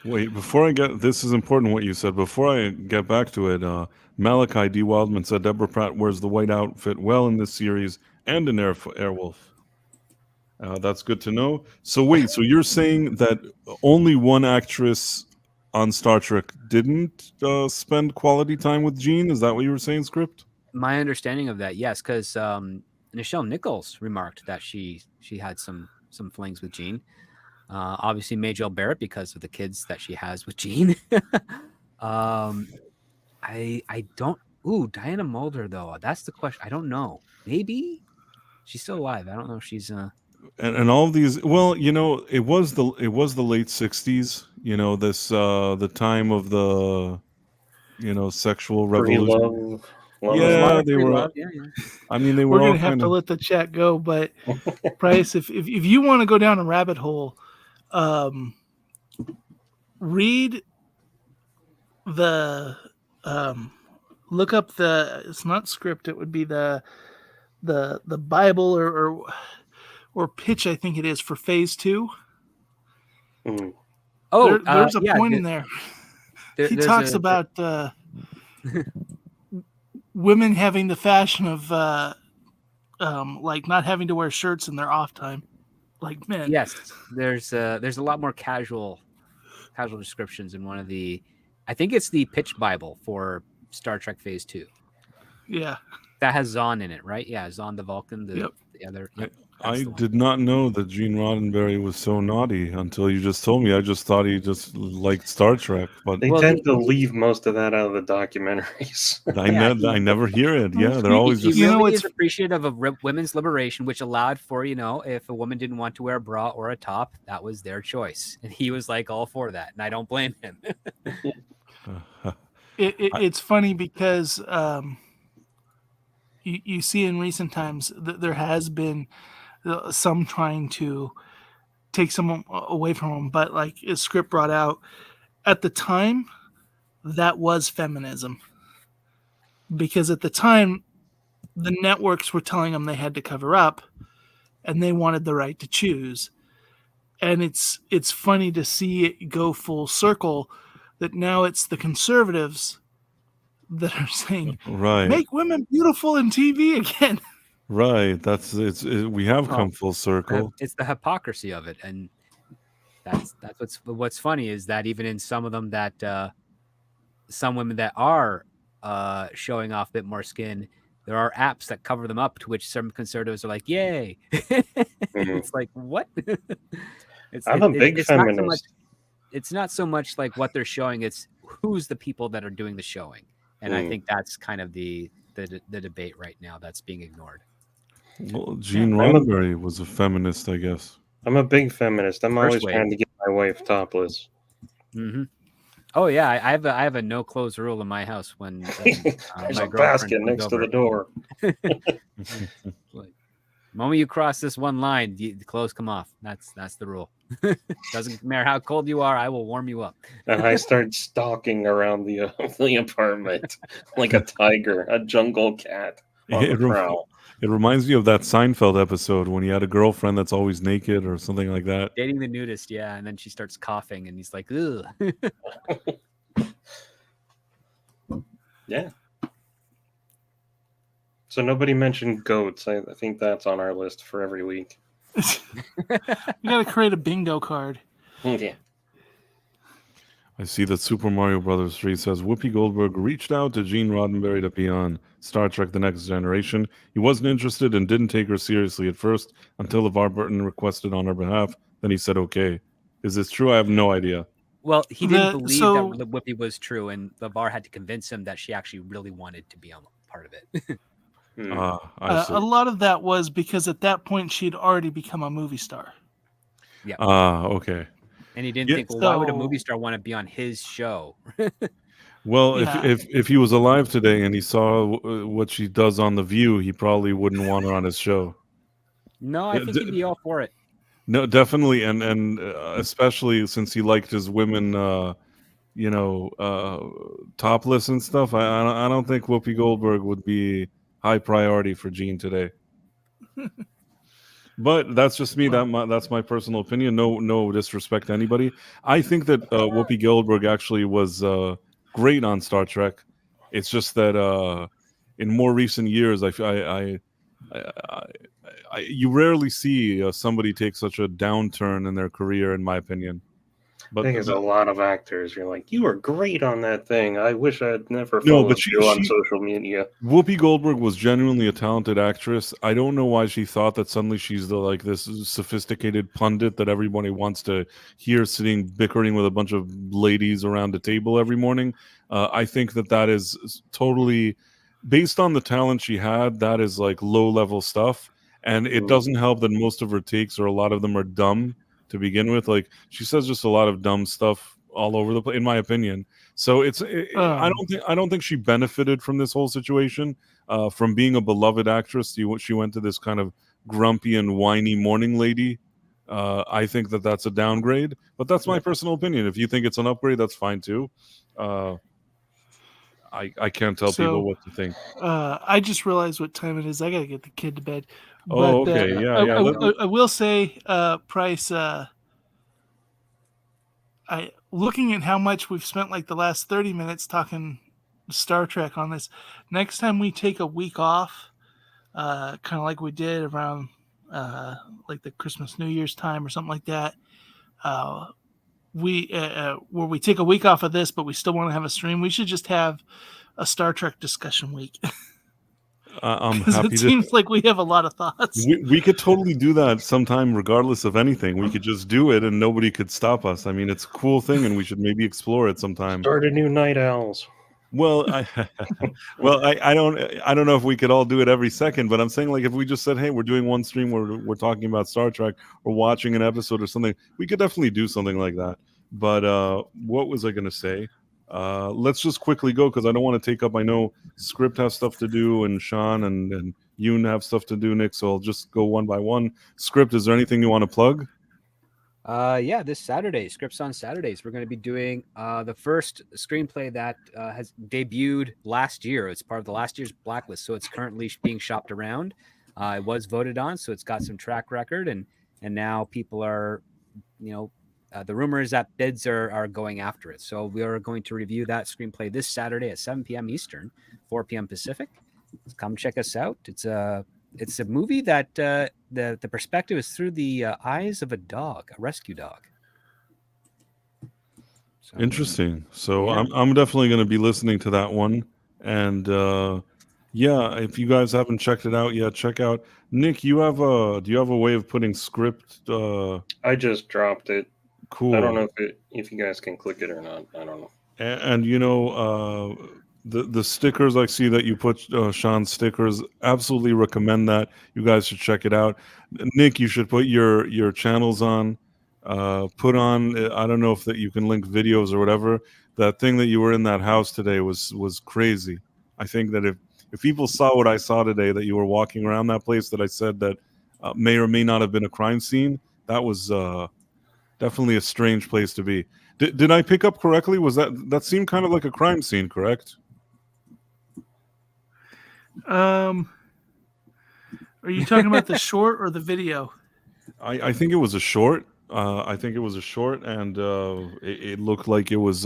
Wait, this is important what you said. Before I get back to it, Malachi D. Wildman said Deborah Pratt wears the white outfit well in this series and in Airwolf. That's good to know. So wait, so you're saying that only one actress on Star Trek didn't spend quality time with Gene? Is that what you were saying, Script? My understanding of that, yes, because Nichelle Nichols remarked that she had some flings with Gene. Obviously, Majel Barrett because of the kids that she has with Gene. I don't. Ooh, Diana Mulder though. That's the question. I don't know. Maybe she's still alive. I don't know if she's. And all of these. Well, you know, it was the late '60s. You know, this the time of the, sexual revolution. Yeah, they were. Yeah. I mean, they We're were all going to have kind to of. let the chat go, but Bryce, if you want to go down a rabbit hole, read the look up it's not script, it would be the Bible or pitch, I think it is, for phase 2. Oh, there's a point in there. He talks about women having the fashion of like not having to wear shirts in their off time, like men. Yes, there's a lot more casual descriptions in one of the. I think it's the pitch Bible for Star Trek Phase 2. Yeah, that has Zahn in it, right? Yeah, Zahn the Vulcan. The other. Yep, I did not know that Gene Roddenberry was so naughty until you just told me. I just thought he just liked Star Trek, but they tend to leave most of that out of the documentaries. I never hear it. Yeah, they're always just. He really is appreciative of women's liberation, which allowed for, if a woman didn't want to wear a bra or a top, that was their choice, and he was like all for that, and I don't blame him. It's funny because you see in recent times that there has been some trying to take someone away from them, but like as Script brought out, at the time, that was feminism. Because at the time, the networks were telling them they had to cover up, and they wanted the right to choose. And it's funny to see it go full circle, that now it's the conservatives that are saying, Right. make women beautiful in TV again. Right. We have come full circle. It's the hypocrisy of it, and that's what's funny is that even in some of them that some women that are showing off a bit more skin, there are apps that cover them up, to which some conservatives are like, "Yay!" It's like, what? I'm a big feminist. It's not so much like what they're showing; it's who's the people that are doing the showing, and I think that's kind of the debate right now that's being ignored. Well, Gene Roddenberry was a feminist, I guess. I'm a big feminist. I'm always wave. trying to get my wife topless. Mm-hmm. Oh yeah, I have a no clothes rule in my house. When There's my a basket girlfriend next comes to the door. Like, the moment you cross this one line, the clothes come off. That's the rule. Doesn't matter how cold you are, I will warm you up. And I start stalking around the apartment like a tiger, a jungle cat on the prowl. It reminds me of that Seinfeld episode when he had a girlfriend that's always naked or something like that. Dating the nudist, yeah, and then she starts coughing, and he's like, "Ugh." Yeah. So nobody mentioned goats. I think that's on our list for every week. We gotta create a bingo card. Yeah. I see that Super Mario Brothers 3 says Whoopi Goldberg reached out to Gene Roddenberry to be on Star Trek The Next Generation. He wasn't interested and didn't take her seriously at first until LeVar Burton requested on her behalf. Then he said, okay. Is this true? I have no idea. Well, he didn't believe that Whoopi was true, and LeVar had to convince him that she actually really wanted to be on part of it. A lot of that was because at that point she'd already become a movie star. Yeah. Okay. And he didn't think, well, why would a movie star want to be on his show? Well, if he was alive today and he saw what she does on The View, he probably wouldn't want her on his show. No, I think he'd be all for it. No, definitely, and especially since he liked his women, topless and stuff. I don't think Whoopi Goldberg would be high priority for Gene today. But that's just me. That's my personal opinion. No disrespect to anybody. I think that Whoopi Goldberg actually was great on Star Trek. It's just that in more recent years, you rarely see somebody take such a downturn in their career, in my opinion. But I think there's a lot of actors. You're like, you were great on that thing. I wish I'd never followed you on social media. Whoopi Goldberg was genuinely a talented actress. I don't know why she thought that suddenly she's this sophisticated pundit that everybody wants to hear sitting bickering with a bunch of ladies around a table every morning. I think that is totally based on the talent she had. That is like low level stuff, and it doesn't help that most of her takes, or a lot of them, are dumb to begin with. Like, she says just a lot of dumb stuff all over the place, in my opinion. So I don't think she benefited from this whole situation. From being a beloved actress, she went to this kind of grumpy and whiny morning lady. I think that's a downgrade, but that's my personal opinion. If you think it's an upgrade, that's fine too. I can't tell people what to think. I just realized what time it is. I gotta get the kid to bed. Oh, but, okay, yeah. I will say, Price. Looking at how much we've spent like the last 30 minutes talking Star Trek on this. Next time we take a week off, kind of like we did around like the Christmas New Year's time or something like that. Where we take a week off of this, but we still want to have a stream. We should just have a Star Trek discussion week. I'm happy. It seems like we have a lot of thoughts. We could totally do that sometime, regardless of anything. We could just do it, and nobody could stop us. I mean, it's a cool thing, and we should maybe explore it sometime. Start a new Night Owls. Well, I don't know if we could all do it every second, but I'm saying, like, if we just said, hey, we're doing one stream where we're talking about Star Trek or watching an episode or something, we could definitely do something like that. But what was I going to say? Let's just quickly go, because I don't want to take up. I know Script has stuff to do, and Sean and Yoon have stuff to do, Nick. So I'll just go one by one. Script, is there anything you want to plug? Yeah, this Saturday, Scripts on Saturdays, we're going to be doing the first screenplay that has debuted last year. It's part of the last year's blacklist, so it's currently being shopped around. It was voted on, so it's got some track record, and now people are, the rumor is that bids are going after it. So we are going to review that screenplay this Saturday at 7 p.m. Eastern, 4 p.m. Pacific. Come check us out. It's a movie that the perspective is through the eyes of a dog, a rescue dog. So, Interesting. So yeah. I'm definitely going to be listening to that one. And yeah, if you guys haven't checked it out yet, check out. Nick, do you have a way of putting script? I just dropped it. Cool. I don't know if you guys can click it or not. I don't know. And the stickers, I see that you put Sean's stickers. Absolutely recommend that. You guys should check it out. Nick, you should put your channels on. Put on. I don't know if that you can link videos or whatever. That thing that you were in that house today was crazy. I think that if people saw what I saw today, that you were walking around that place that I said that may or may not have been a crime scene, that was definitely a strange place to be. Did I pick up correctly? Was that seemed kind of like a crime scene, correct? Are you talking about the short or the video? I think it was a short. I think it was a short, and it looked like it was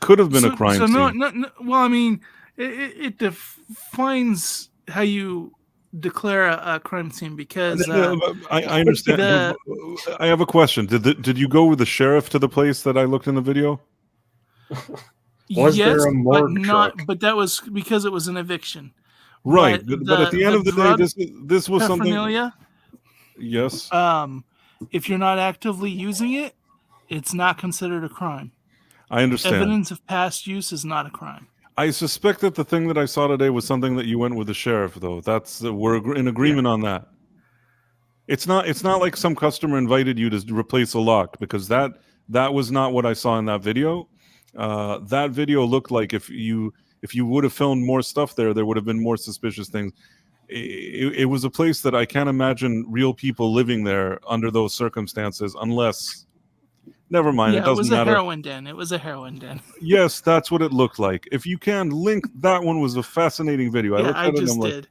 could have been a crime scene. No, well, I mean, it defines how you declare a crime scene, because I understand. I have a question. Did you go with the sheriff to the place that I looked in the video? Was there a morgue truck? But that was because it was an eviction. Right, but at the end of the day, this was something. Yes. If you're not actively using it, it's not considered a crime. I understand. Evidence of past use is not a crime. I suspect that the thing that I saw today was something that you went with the sheriff, though. We're in agreement on that. It's not like some customer invited you to replace a lock, because that was not what I saw in that video. That video looked like if you would have filmed more stuff there would have been more suspicious things. It was a place that I can't imagine real people living there under those circumstances, unless. Never mind. Yeah, it doesn't matter. It was a heroin den. Yes, that's what it looked like. If you can link, that one was a fascinating video. Yeah, I just did.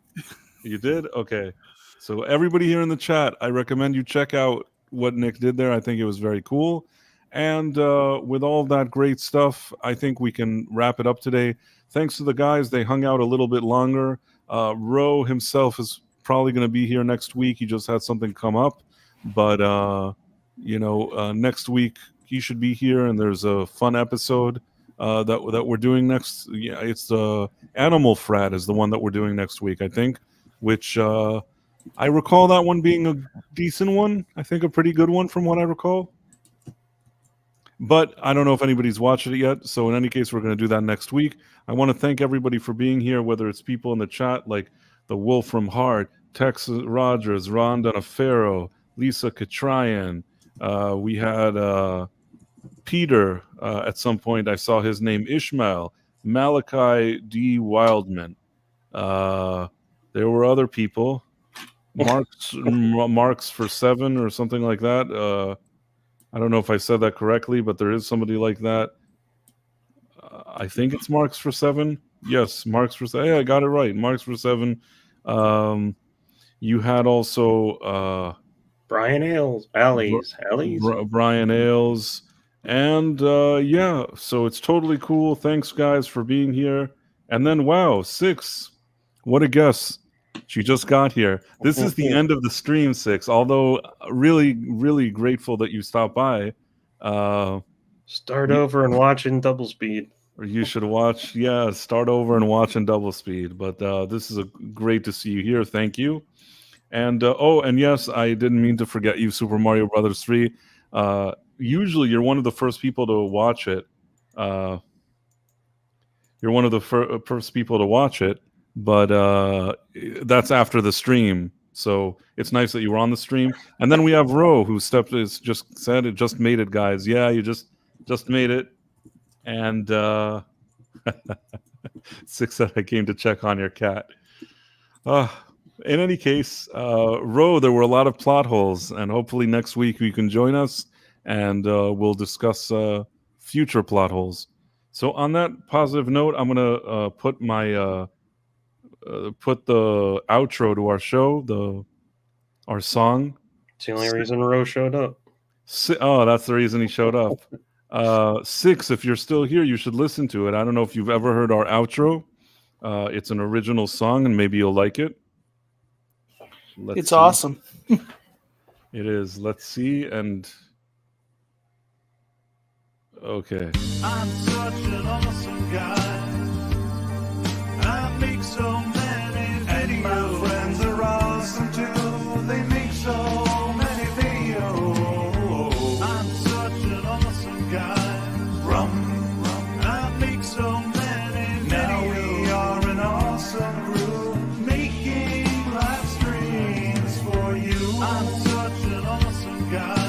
You did? Okay. So everybody here in the chat, I recommend you check out what Nick did there. I think it was very cool. And with all that great stuff, I think we can wrap it up today. Thanks to the guys. They hung out a little bit longer. Ro himself is probably going to be here next week. He just had something come up. But, next week he should be here, and there's a fun episode that we're doing next. Yeah, it's the Animal Frat is the one that we're doing next week, I think, which I recall that one being a decent one. I think a pretty good one from what I recall. But I don't know if anybody's watched it yet. So in any case, we're going to do that next week. I want to thank everybody for being here, whether it's people in the chat like the Wolf from Heart, Tex Rogers, Ron Donafero, Lisa Katryan. We had Peter at some point. I saw his name, Ishmael, Malachi D. Wildman. There were other people. Marks for 7 or something like that. I don't know if I said that correctly, but there is somebody like that. I think it's Marks for 7. Yes, Marks for 7. Hey, I got it right. Marks for 7. You had also Brian Ailes. Brian Ailes. And yeah, so it's totally cool. Thanks, guys, for being here. And then, wow, 6. What a guess. She just got here. This is the end of the stream, 6. Although really, really grateful that you stopped by. Start over and watch in double speed. Or you should watch. Yeah, start over and watch in double speed. But this is great to see you here. Thank you. And and yes, I didn't mean to forget you, Super Mario Brothers 3. Usually, you're one of the first people to watch it. You're one of the first people to watch it. But that's after the stream, so it's nice that you were on the stream. And then we have Ro, who just said it, just made it, guys. Yeah, you just made it. And 6 said I came to check on your cat. In any case, Ro, there were a lot of plot holes, and hopefully next week you can join us, and we'll discuss future plot holes. So on that positive note, I'm gonna put my put the outro to our show, our song. It's the only reason Ro showed up. Oh, that's the reason he showed up. 6, if you're still here, you should listen to it. I don't know if you've ever heard our outro. It's an original song, and maybe you'll like it. It's see. Awesome. It is. Let's see. And okay. I'm such an awesome guy. I make so many videos. And my friends are awesome too. They make so many videos. I'm such an awesome guy. I make so many videos. Now we are an awesome group, making live streams for you. I'm such an awesome guy.